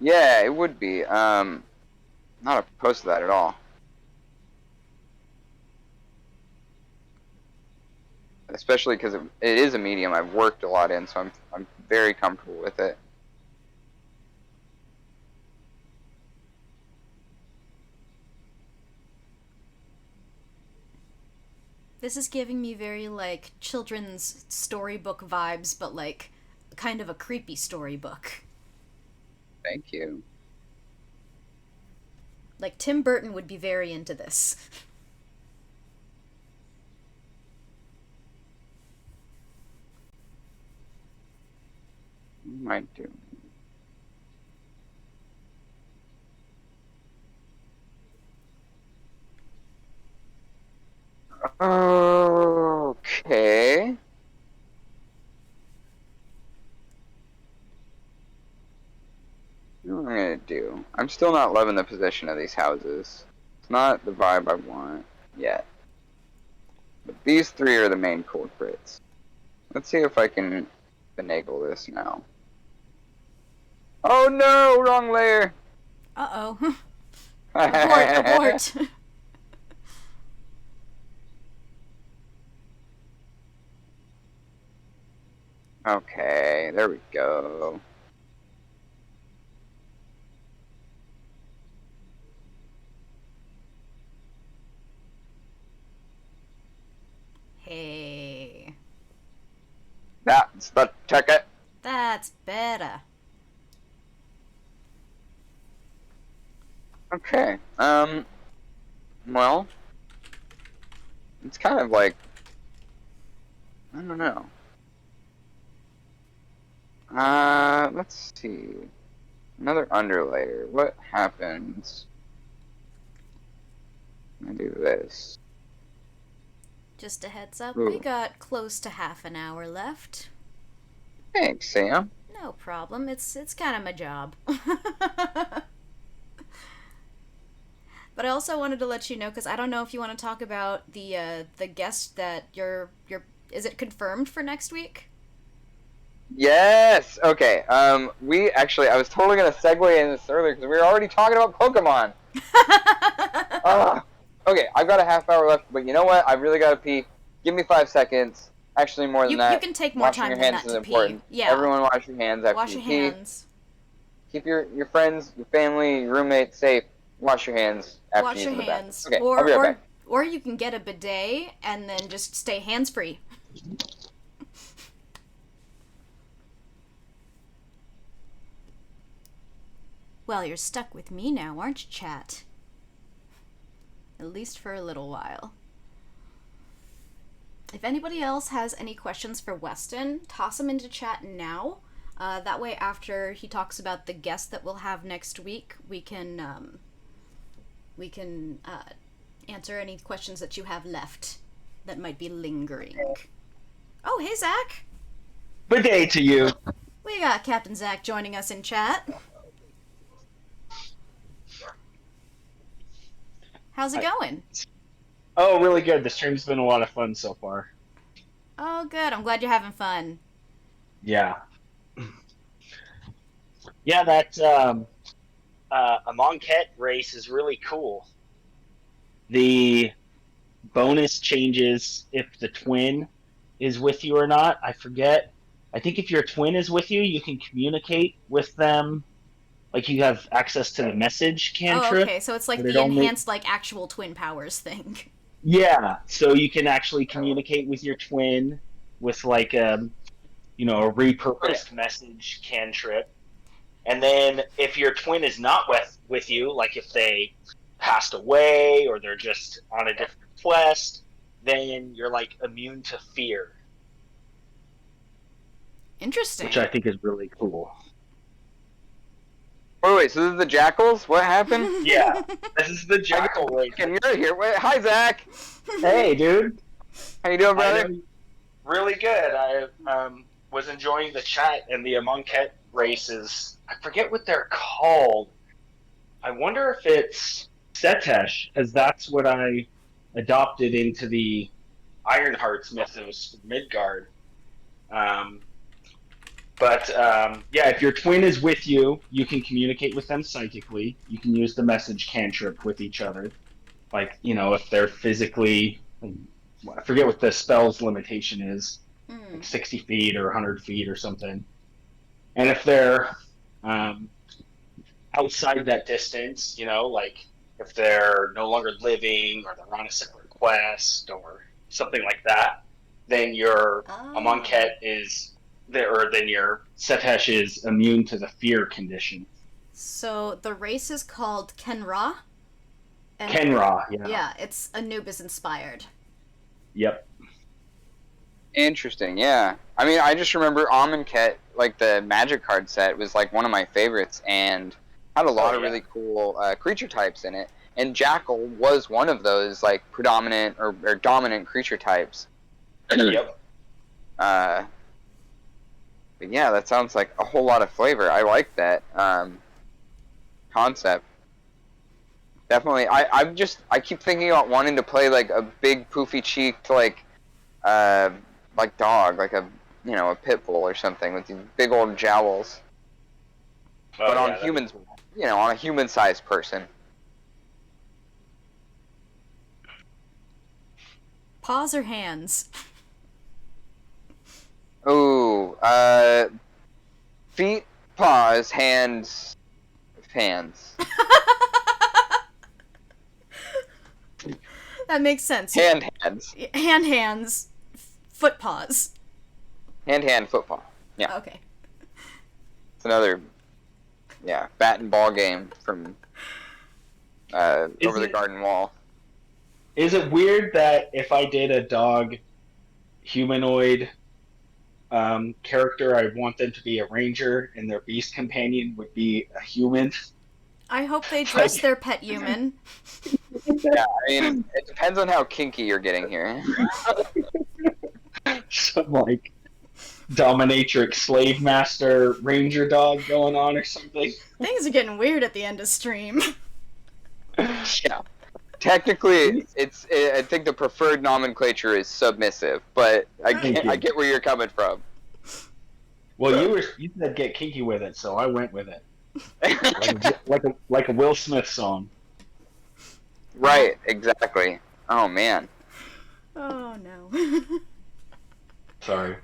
Yeah, it would be. Not opposed to that at all. Especially because it is a medium I've worked a lot in, so I'm very comfortable with it. This is giving me very, like, children's storybook vibes, but, like, kind of a creepy storybook. Thank you. Like, Tim Burton would be very into this. Might do. Okay. What am I gonna do? I'm still not loving the position of these houses. It's not the vibe I want yet. But these three are the main culprits. Let's see if I can finagle this now. Oh no! Wrong layer! Uh-oh. Abort. Okay, there we go. Hey. That's the ticket. That's better. Okay. Well, it's kind of like, I don't know. Let's see. Another underlayer. What happens when I do this? Just a heads up, Ooh. we got close to half an hour left. Thanks, Sam. No problem. It's kind of my job. But I also wanted to let you know, because I don't know if you want to talk about the guest that you're is it confirmed for next week? Yes. Okay. We actually, I was totally gonna segue in this earlier because we were already talking about Pokemon. Okay, I've got a half hour left, but you know what? I really gotta pee. Give me 5 seconds. Actually, more than that. You can take more Washing time your than hands that is to important. pee. Yeah. Everyone wash your hands after Wash you your pee. hands. Keep your friends, your family, your roommates safe. Wash your hands after Wash your using the bathroom. hands. Okay, I'll be right back. Or you can get a bidet and then just stay hands-free. Well, you're stuck with me now, aren't you, chat? At least for a little while. If anybody else has any questions for Weston, toss them into chat now. That way, after he talks about the guest that we'll have next week, we can answer any questions that you have left that might be lingering. Oh, hey, Zach. Good day to you. We got Captain Zach joining us in chat. How's it going? Oh, really good. The stream's been a lot of fun so far. Oh, good. I'm glad you're having fun. Yeah. Yeah, that a Monquette race is really cool. The bonus changes if the twin is with you or not. I forget. I think if your twin is with you, you can communicate with them. Like, you have access to the message cantrip. Oh, okay. So it's like the enhanced, like, actual twin powers thing. Yeah, so you can actually communicate with your twin with, like, a repurposed message cantrip. And then if your twin is not with you, like if they passed away or they're just on a different quest, then you're, like, immune to fear. Interesting. Which I think is really cool. Wait, so this is the Jackals? What happened? Yeah, this is the Jackal race. And you're here. Wait, hi, Zach. Hey, dude. How you doing, brother? Really good. I was enjoying the chat and the Monquette races. I forget what they're called. I wonder if it's Setesh, as that's what I adopted into the Ironheart's mythos for Midgard. Yeah, if your twin is with you, you can communicate with them psychically. You can use the message cantrip with each other. Like, if they're physically, I forget what the spell's limitation is, like 60 feet or 100 feet or something. And if they're outside that distance, like if they're no longer living or they're on a separate quest or something like that, then your Amonkhet is there, or then your Setesh is immune to the fear condition. So the race is called Kenra. Kenra, yeah. Yeah, it's Anubis inspired. Yep. Interesting, yeah. I mean, I just remember Amonkhet, like the magic card set, was like one of my favorites and had a lot of really cool creature types in it. And Jackal was one of those like predominant or dominant creature types. Yep. But yeah, that sounds like a whole lot of flavor. I like that concept. Definitely. I keep thinking about wanting to play like a big poofy cheeked like dog, like a pit bull or something with these big old jowls. But on humans, on a human-sized person. Paws or hands? Ooh, feet, paws, hands. That makes sense. Hands. Hands, foot paws. Hand, foot paw. Yeah. Okay. It's another, bat and ball game from over the garden wall. Is it weird that if I did a dog humanoid character, I'd want them to be a ranger and their beast companion would be a human? I hope they dress their pet human. Yeah, I mean, it depends on how kinky you're getting here. Some, like, dominatrix slave master ranger dog going on or something. Things are getting weird at the end of stream. Yeah. Technically, I think the preferred nomenclature is submissive, but I get where you're coming from. Well, you said get kinky with it, so I went with it. like a Will Smith song. Right, exactly. Oh man. Oh no. Sorry.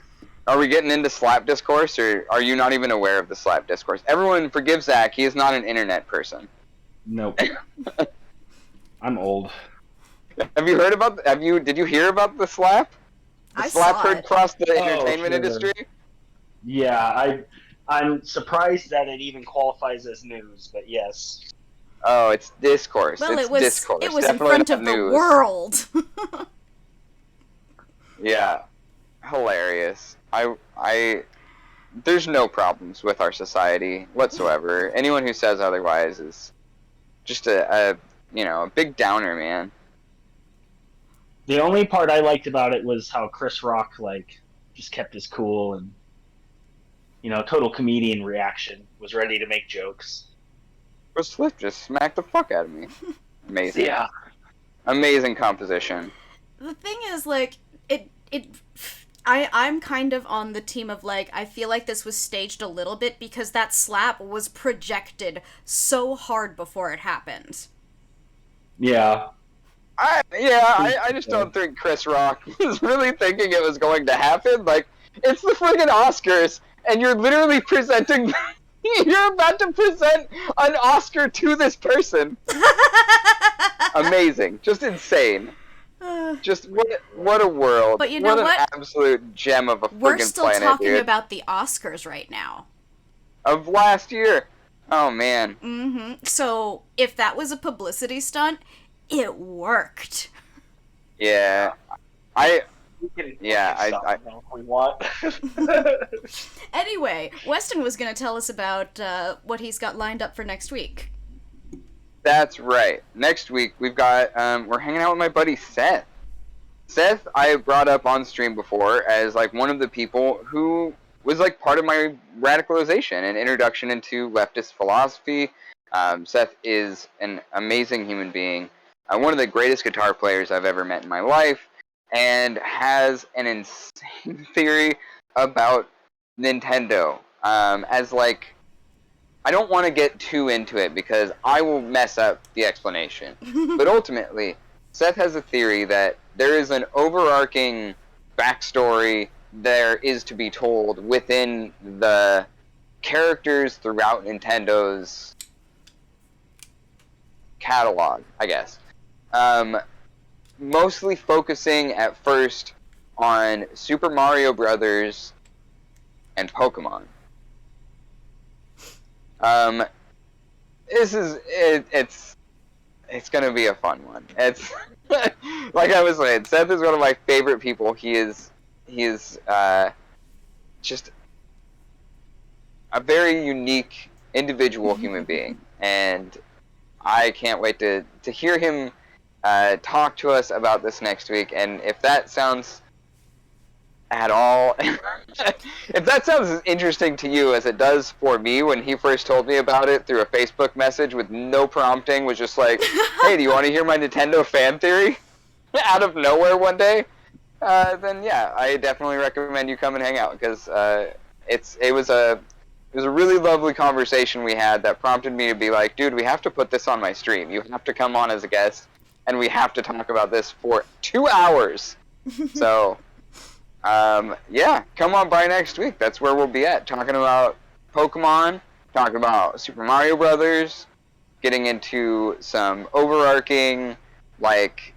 Are we getting into slap discourse, or are you not even aware of the slap discourse? Everyone forgive Zach, he is not an internet person. Nope. I'm old. Have you heard about? Did you hear about the slap? The slap heard across the entertainment industry. Yeah, I'm surprised that it even qualifies as news, but yes. Oh, it's discourse. Well, it's discourse. It was Definitely in front of the world. Yeah, hilarious. There's no problems with our society whatsoever. Anyone who says otherwise is just a big downer, man. The only part I liked about it was how Chris Rock just kept his cool and total comedian reaction, was ready to make jokes. Chris Swift just smacked the fuck out of me. Amazing. Yeah. Amazing composition. The thing is, I'm kind of on the team of, I feel like this was staged a little bit because that slap was projected so hard before it happened. Yeah. I just don't think Chris Rock was really thinking it was going to happen. Like, it's the friggin' Oscars, and you're literally presenting... You're about to present an Oscar to this person. Amazing. Just insane. Just what a world. But you know what? An absolute gem of a friggin' planet, We're still talking about the Oscars right now. Of last year. Oh, man. Mm-hmm. So, if that was a publicity stunt, it worked. Yeah. We want. Anyway, Weston was going to tell us about what he's got lined up for next week. That's right. Next week we've got we're hanging out with my buddy Seth. Seth, I brought up on stream before as one of the people who was part of my radicalization and introduction into leftist philosophy. Seth is an amazing human being, one of the greatest guitar players I've ever met in my life. and has an insane theory about Nintendo. As like, I don't want to get too into it because I will mess up the explanation. But ultimately, Seth has a theory that there is an overarching backstory there is to be told within the characters throughout Nintendo's catalog, I guess. Mostly focusing at first on Super Mario Brothers and Pokemon. It's gonna be a fun one. It's like I was saying, Seth is one of my favorite people. He is just a very unique individual human being, and I can't wait to hear him talk to us about this next week. And if that sounds at all, if that sounds as interesting to you as it does for me when he first told me about it through a Facebook message with no prompting, was just like, hey, do you want to hear my Nintendo fan theory? Out of nowhere one day, then yeah, I definitely recommend you come and hang out, because it was a really lovely conversation we had that prompted me to be like, dude, we have to put this on my stream. You have to come on as a guest, and we have to talk about this for 2 hours. So, yeah, come on by next week. That's where we'll be at, talking about Pokemon, talking about Super Mario Brothers, getting into some overarching, like,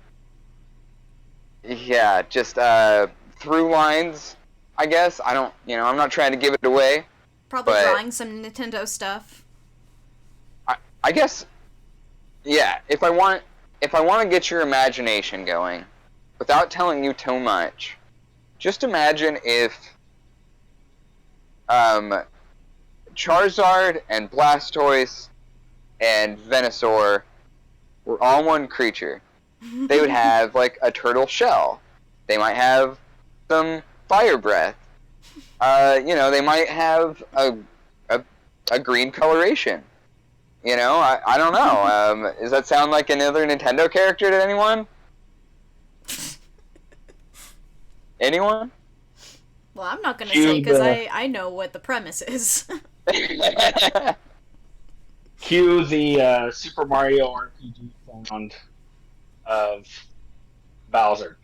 yeah, just through lines, I guess. I'm not trying to give it away. Probably drawing some Nintendo stuff. I guess, yeah. If I want to get your imagination going, without telling you too much, just imagine if Charizard and Blastoise and Venusaur were all one creature. They would have like a turtle shell. They might have some fire breath. They might have a green coloration. I don't know. Does that sound like another Nintendo character to anyone? Anyone? Well, I'm not gonna say, because I know what the premise is. Cue the Super Mario RPG sound of Bowser.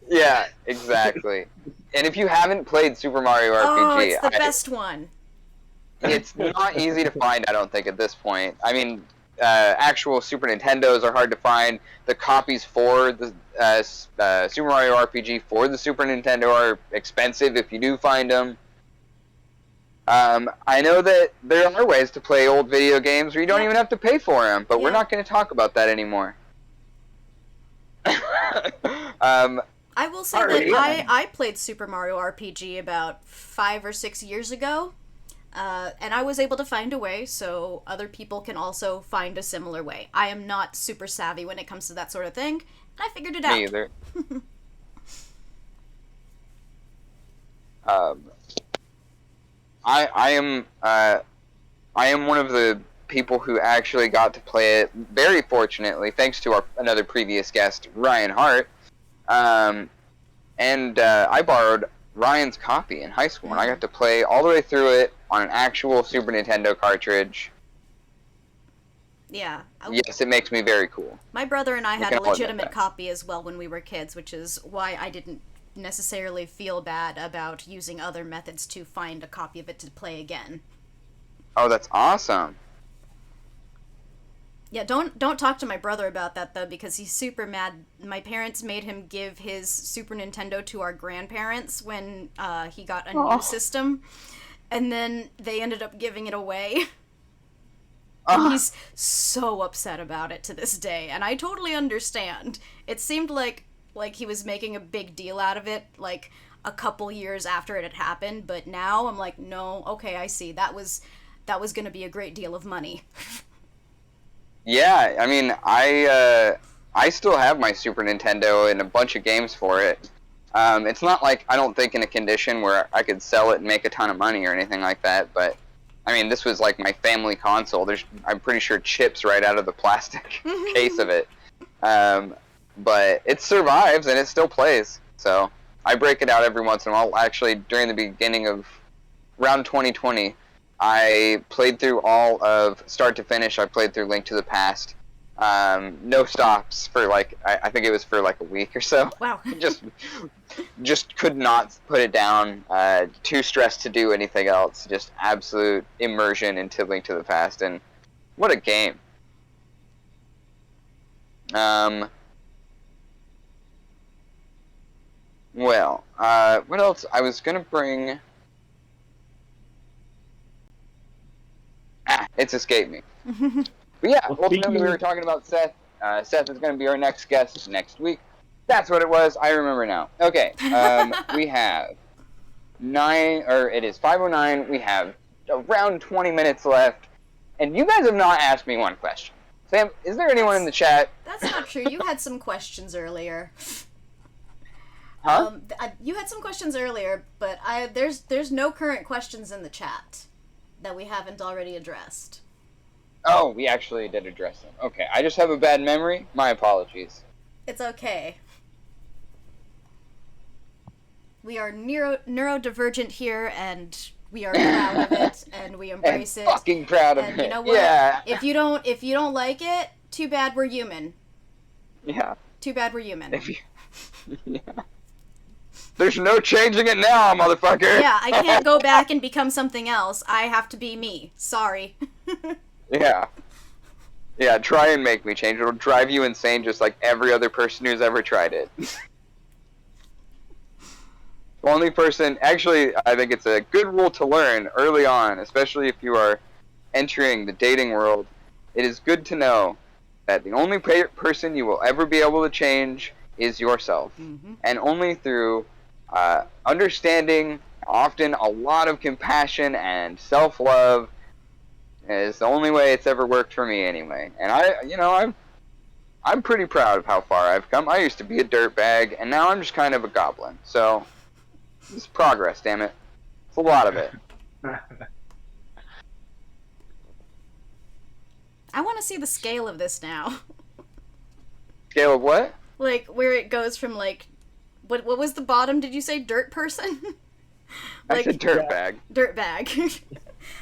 Yeah, exactly. And if you haven't played Super Mario RPG... Oh, it's the best one. It's not easy to find, I don't think, at this point. I mean, actual Super Nintendos are hard to find. The copies for the Super Mario RPG for the Super Nintendo are expensive if you do find them. I know that there are ways to play old video games where you don't even have to pay for them, but we're not going to talk about that anymore. I will say that I played Super Mario RPG about 5 or 6 years ago, and I was able to find a way so other people can also find a similar way. I am not super savvy when it comes to that sort of thing, and I figured it out. Me either. I am one of the people who actually got to play it, very fortunately, thanks to another previous guest, Ryan Hart. And I borrowed Ryan's copy in high school, and I got to play all the way through it on an actual Super Nintendo cartridge. Yeah. Yes, it makes me very cool. My brother and I had a legitimate copy as well when we were kids, which is why I didn't necessarily feel bad about using other methods to find a copy of it to play again. Oh, that's awesome. Yeah, don't talk to my brother about that, though, because he's super mad. My parents made him give his Super Nintendo to our grandparents when he got a new system, and then they ended up giving it away. And he's so upset about it to this day, and I totally understand. It seemed like he was making a big deal out of it, like, a couple years after it had happened, but now I'm like, no, okay, I see. That was gonna be a great deal of money. Yeah, I mean, I still have my Super Nintendo and a bunch of games for it. It's not like, I don't think, in a condition where I could sell it and make a ton of money or anything like that, but, I mean, this was like my family console. I'm pretty sure chips right out of the plastic case of it. but it survives and it still plays. So I break it out every once in a while. Actually, during the beginning of around 2020, I played through all of start to finish. I played through Link to the Past. No stops for like I think it was for like a week or so. Wow. just could not put it down. Too stressed to do anything else. Just absolute immersion into Link to the Past, and what a game. Well, what else? I was gonna bring. It's escaped me. But yeah, Well, ultimately we were talking about Seth. Seth is going to be our next guest next week. That's what it was. I remember now. Okay, we have it is 5:09. We have around 20 minutes left, and you guys have not asked me one question. Sam, is there anyone in the chat? That's not true. You had some questions earlier. Huh? You had some questions earlier, but there's no current questions in the chat that we haven't already addressed. Oh, we actually did address them. Okay, I just have a bad memory. My apologies. It's okay. We are neurodivergent here, and we are proud of it, and we embrace it. Fucking proud of it. And you know what? Yeah. If you don't like it, too bad we're human. Yeah. Too bad we're human. Yeah. There's no changing it now, motherfucker. Yeah, I can't go back and become something else. I have to be me. Sorry. Yeah. Yeah, try and make me change. It'll drive you insane just like every other person who's ever tried it. The only person... Actually, I think it's a good rule to learn early on, especially if you are entering the dating world. It is good to know that the only person you will ever be able to change is yourself. Mm-hmm. And only through understanding, often a lot of compassion and self-love, is the only way it's ever worked for me anyway. And I'm pretty proud of how far I've come. I used to be a dirtbag, and now I'm just kind of a goblin. So, it's progress, damn it. It's a lot of it. I want to see the scale of this now. Scale of what? Like, where it goes from, like... What was the bottom, did you say? Dirt person? I said dirtbag. Dirtbag.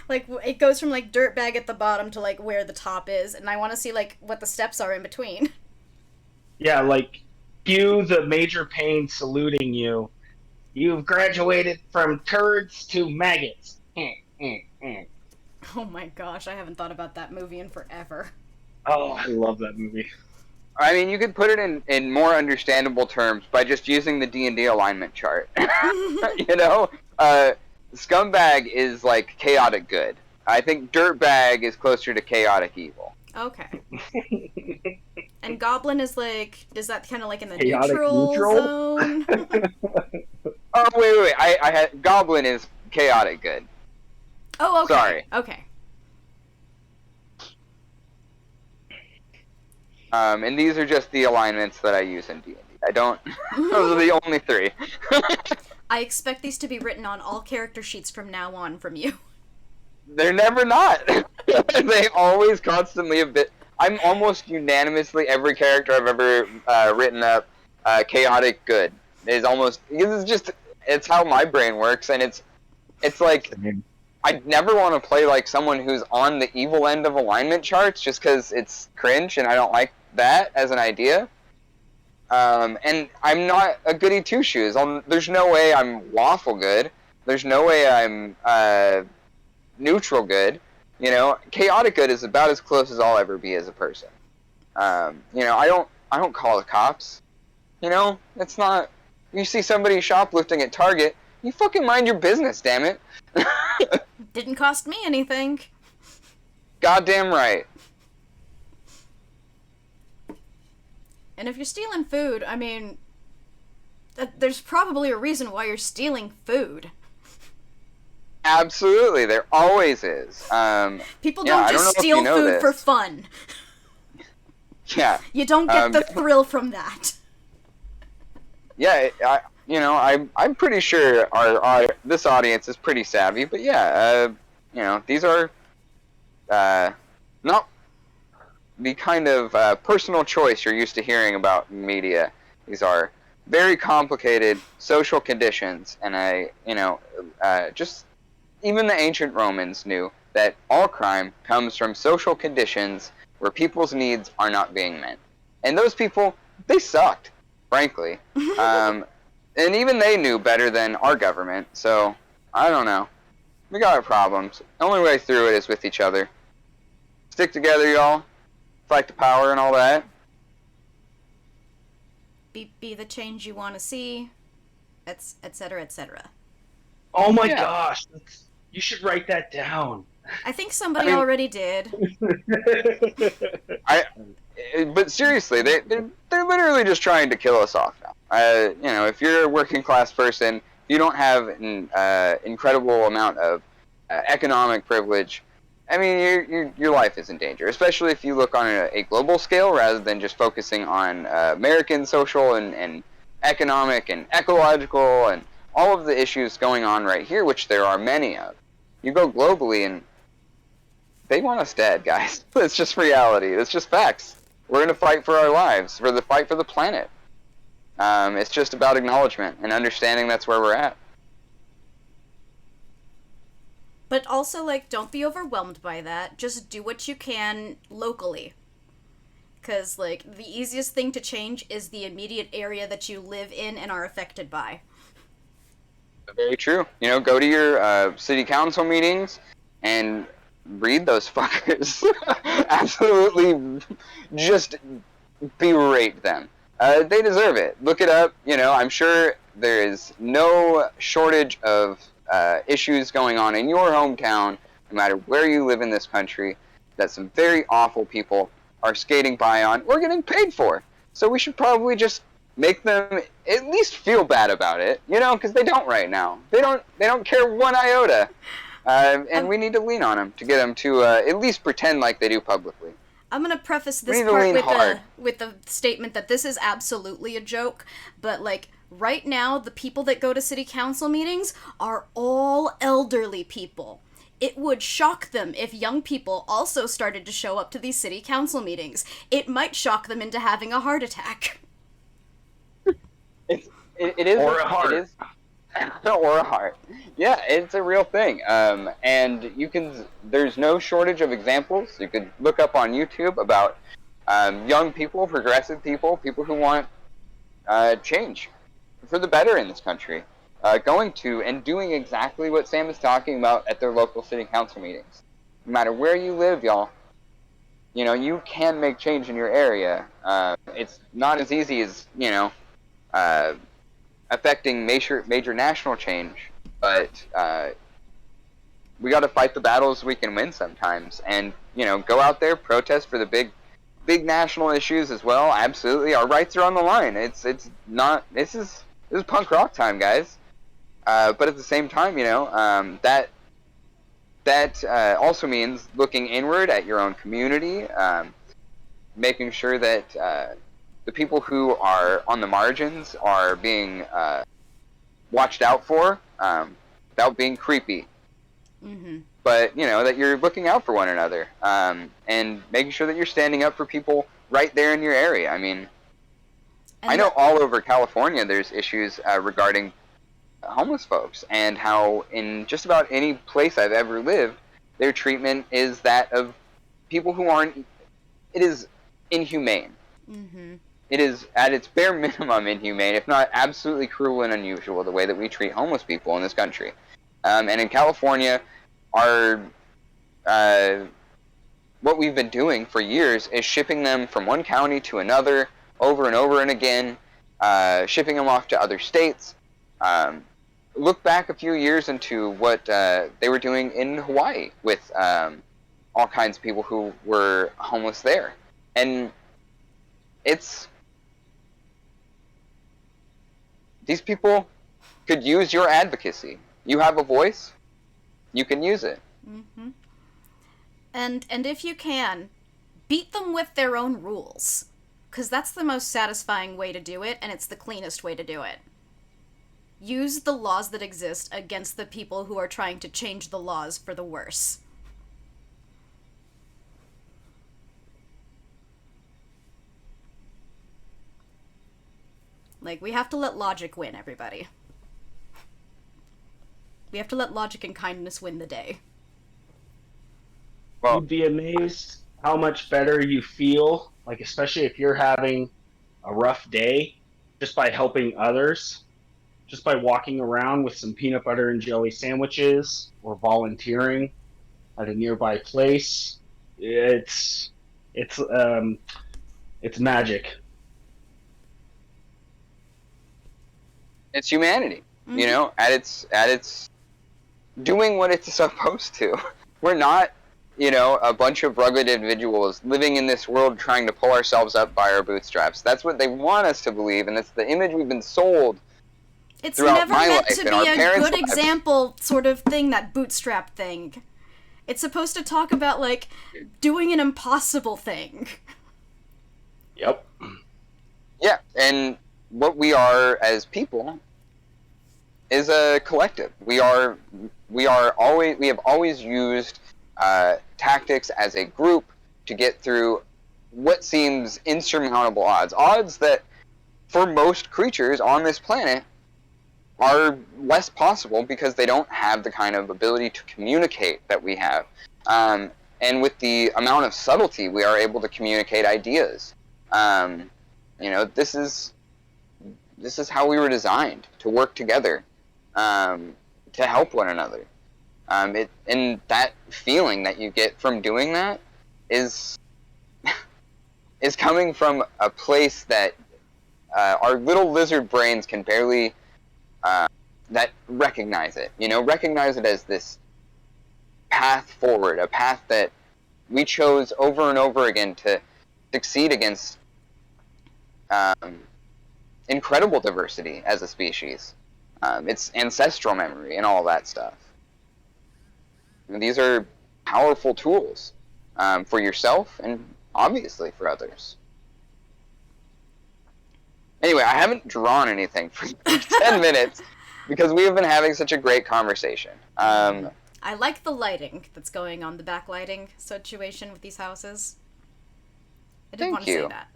Like, it goes from, like, dirtbag at the bottom to, like, where the top is, and I want to see, like, what the steps are in between. Yeah, like, cue the Major Payne saluting you. You've graduated from turds to maggots. Oh my gosh, I haven't thought about that movie in forever. Oh, I love that movie. I mean, you could put it in more understandable terms by just using the D&D alignment chart. You know? Scumbag is like chaotic good. I think dirtbag is closer to chaotic evil. Okay. And goblin is like, is that kind of like in the Chaotic neutral neutral? zone? Oh, wait. I had goblin is chaotic good. Oh, okay. Sorry. Okay. And these are just the alignments that I use in D&D. I don't... Those are the only three. I expect these to be written on all character sheets from now on from you. They're never not. They always constantly have been... I'm almost unanimously, every character I've ever written up, chaotic good. Is almost... It's how my brain works, and it's like... I never want to play like someone who's on the evil end of alignment charts just because it's cringe and I don't like that as an idea. And I'm not a goody two-shoes. There's no way I'm lawful good. There's no way I'm neutral good. You know, chaotic good is about as close as I'll ever be as a person. You know, I don't call the cops. You know, it's not. You see somebody shoplifting at Target, you fucking mind your business, damn it. Didn't cost me anything. Goddamn right. And if you're stealing food, I mean, there's probably a reason why you're stealing food. Absolutely, there always is. People don't just steal food for fun. Yeah. You don't get the thrill from that. Yeah, I'm pretty sure this audience is pretty savvy, but yeah, these are not the kind of personal choice you're used to hearing about in media. These are very complicated social conditions, and just even the ancient Romans knew that all crime comes from social conditions where people's needs are not being met. And those people, they sucked, frankly. And even they knew better than our government, so I don't know. We got our problems. The only way through it is with each other. Stick together, y'all. Fight the power and all that. Be the change you want to see, etc., etc. Oh my Yeah. gosh, you should write that down. I think somebody already did. But seriously, they're literally just trying to kill us off now. If you're a working class person, you don't have an incredible amount of economic privilege. I mean, your life is in danger, especially if you look on a global scale rather than just focusing on American social and economic and ecological and all of the issues going on right here, which there are many of. You go globally and they want us dead, guys. It's just reality. It's just facts. We're going to fight for our lives, for the fight for the planet. It's just about acknowledgement and understanding that's where we're at. But also, like, don't be overwhelmed by that. Just do what you can locally. Because, like, the easiest thing to change is the immediate area that you live in and are affected by. Very true. Go to your city council meetings and read those fuckers. Absolutely just berate them. They deserve it. Look it up. I'm sure there is no shortage of issues going on in your hometown, no matter where you live in this country, that some very awful people are skating by on or getting paid for. So we should probably just make them at least feel bad about it, because they don't right now. They don't care one iota. And we need to lean on them to get them to at least pretend like they do publicly. I'm gonna preface this part with the statement that this is absolutely a joke, but, like, right now, the people that go to city council meetings are all elderly people. It would shock them if young people also started to show up to these city council meetings. It might shock them into having a heart attack. It is, or a heart. It is, or a heart. Yeah, it's a real thing. And there's no shortage of examples. You could look up on YouTube about young people, progressive people, people who want change for the better in this country, going to and doing exactly what Sam is talking about at their local city council meetings. No matter where you live, y'all, you can make change in your area. It's not as easy as, affecting major national change, but we got to fight the battles we can win sometimes, and go out there, protest for the big national issues as well. Absolutely, our rights are on the line. It's not. This is punk rock time, guys. But at the same time, that also means looking inward at your own community, making sure that the people who are on the margins are being watched out for, without being creepy. Mm-hmm. But, that you're looking out for one another, and making sure that you're standing up for people right there in your area. I mean, I know all over California there's issues regarding homeless folks, and how in just about any place I've ever lived, their treatment is that of people who aren't. It is inhumane. Mm-hmm. It is at its bare minimum inhumane, if not absolutely cruel and unusual, the way that we treat homeless people in this country. And in California, what we've been doing for years is shipping them from one county to another over and over and again, shipping them off to other states. Look back a few years into what they were doing in Hawaii with all kinds of people who were homeless there. And these people could use your advocacy. You have a voice, you can use it. Mm-hmm. And if you can, beat them with their own rules. Because that's the most satisfying way to do it, and it's the cleanest way to do it. Use the laws that exist against the people who are trying to change the laws for the worse. Like, we have to let logic win, everybody. We have to let logic and kindness win the day. Well, You'd be amazed how much better you feel, like especially if you're having a rough day, just by helping others, just by walking around with some peanut butter and jelly sandwiches or volunteering at a nearby place. It's magic. it's humanity, Mhm. you know, at its doing what it's supposed to. We're not, you know, a bunch of rugged individuals living in this world trying to pull ourselves up by our bootstraps. That's what they want us to believe, and it's the image we've been sold. It's Throughout never my meant life to and our be a parents' good lives. example sort of thing, that bootstrap thing. It's supposed to talk about, like, doing an impossible thing. Yep. Yeah, and what we are as people is a collective. We have always used tactics as a group to get through what seems insurmountable odds that for most creatures on this planet are less possible because they don't have the kind of ability to communicate that we have. And with the amount of subtlety, we are able to communicate ideas. You know, this is how we were designed, to work together, to help one another. And that feeling that you get from doing that is coming from a place that our little lizard brains can barely that recognize it. You know, recognize it as this path forward, a path that we chose over and over again to succeed against incredible diversity as a species. It's ancestral memory and all that stuff. And these are powerful tools for yourself and obviously for others. Anyway, I haven't drawn anything for 10 minutes because we have been having such a great conversation. I like the lighting that's going on, the backlighting situation with these houses. I did Thank want to you. say that.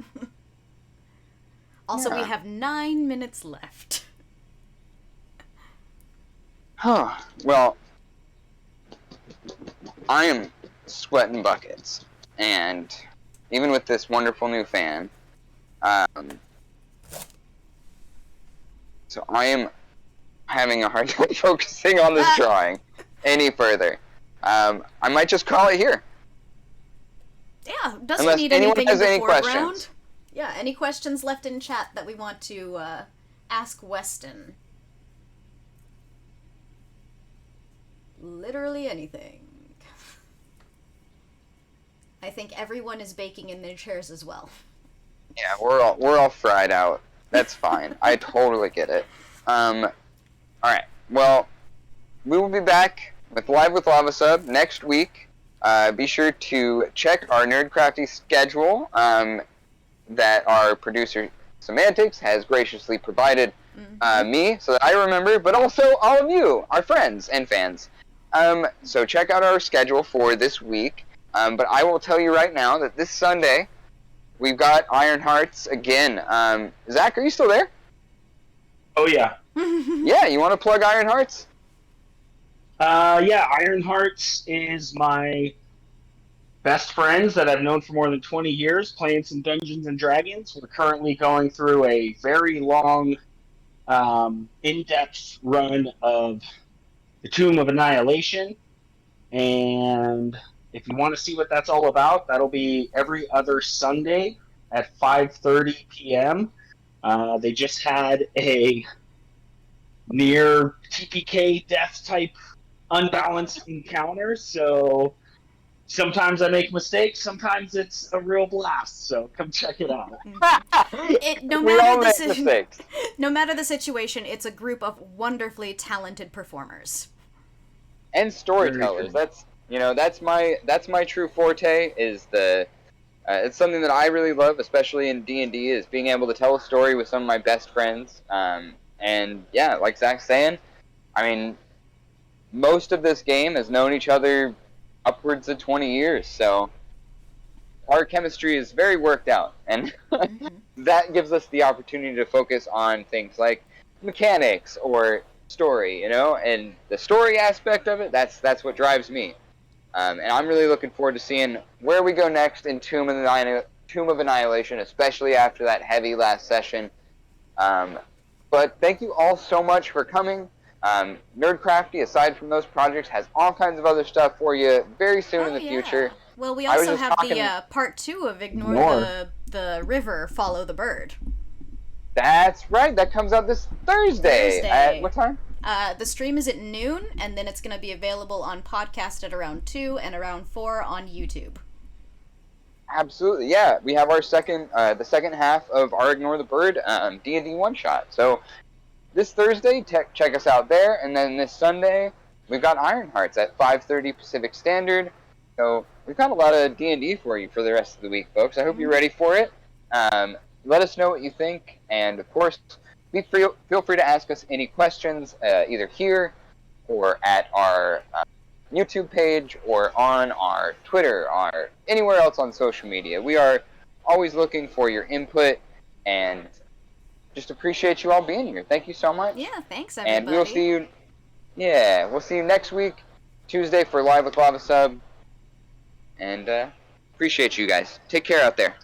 Also, we Yeah. have 9 minutes left. Well, I am sweating buckets, and even with this wonderful new fan, so I am having a hard time focusing on this drawing any further. I might just call it here. Yeah, doesn't Unless need anyone anything has in the any foreground. questions. Yeah, any questions left in chat that we want to ask Weston? Literally anything. I think everyone is baking in their chairs as well. Yeah, we're all fried out. That's fine. I totally get it. All right. Well, we will be back with Live with Lava Sub next week. Be sure to check our Nerdcrafty schedule that our producer Semantics has graciously provided me so that I remember, but also all of you, our friends and fans. So check out our schedule for this week. But I will tell you right now that this Sunday we've got Iron Hearts again. Zach, are you still there? Oh yeah. Yeah, you want to plug Iron Hearts? Yeah, Iron Hearts is my best friends that I've known for more than 20 years, playing some Dungeons and Dragons. We're currently going through a very long, in-depth run of the Tomb of Annihilation, and if you want to see what that's all about, that'll be every other Sunday at 5:30 p.m. They just had a near TPK death type unbalanced encounter, so sometimes I make mistakes, sometimes it's a real blast, so come check it out. No We all matter the make mistakes. no matter the situation, it's a group of wonderfully talented performers. And storytellers. Very That's my true forte. Is the it's something that I really love, especially in D&D, is being able to tell a story with some of my best friends. And yeah, like Zach's saying, I mean, most of this game has known each other upwards of 20 years. So our chemistry is very worked out, and that gives us the opportunity to focus on things like mechanics or story, and the story aspect of it, that's what drives me. And I'm really looking forward to seeing where we go next in Tomb of Annihilation, especially after that heavy last session. But thank you all so much for coming. Nerdcrafty, aside from those projects, has all kinds of other stuff for you very soon in the future. Well, we I was also just have talking- the part 2 of Ignore the River, Follow the Bird. That's right. That comes out this Thursday. Thursday. At what time? The stream is at noon, and then it's going to be available on podcast at around 2 and around 4 on YouTube. Absolutely, yeah. We have our the second half of our Ignore the Bird D&D one-shot. So this Thursday, check us out there, and then this Sunday, we've got Ironhearts at 5:30 Pacific Standard. So we've got a lot of D&D for you for the rest of the week, folks. I hope you're ready for it. Let us know what you think, and of course, feel free to ask us any questions, either here or at our YouTube page or on our Twitter or anywhere else on social media. We are always looking for your input, and just appreciate you all being here. Thank you so much. Yeah, thanks, everybody. And we'll see you. Yeah, we'll see you next week, Tuesday, for Live with Lava Sub. And appreciate you guys. Take care out there.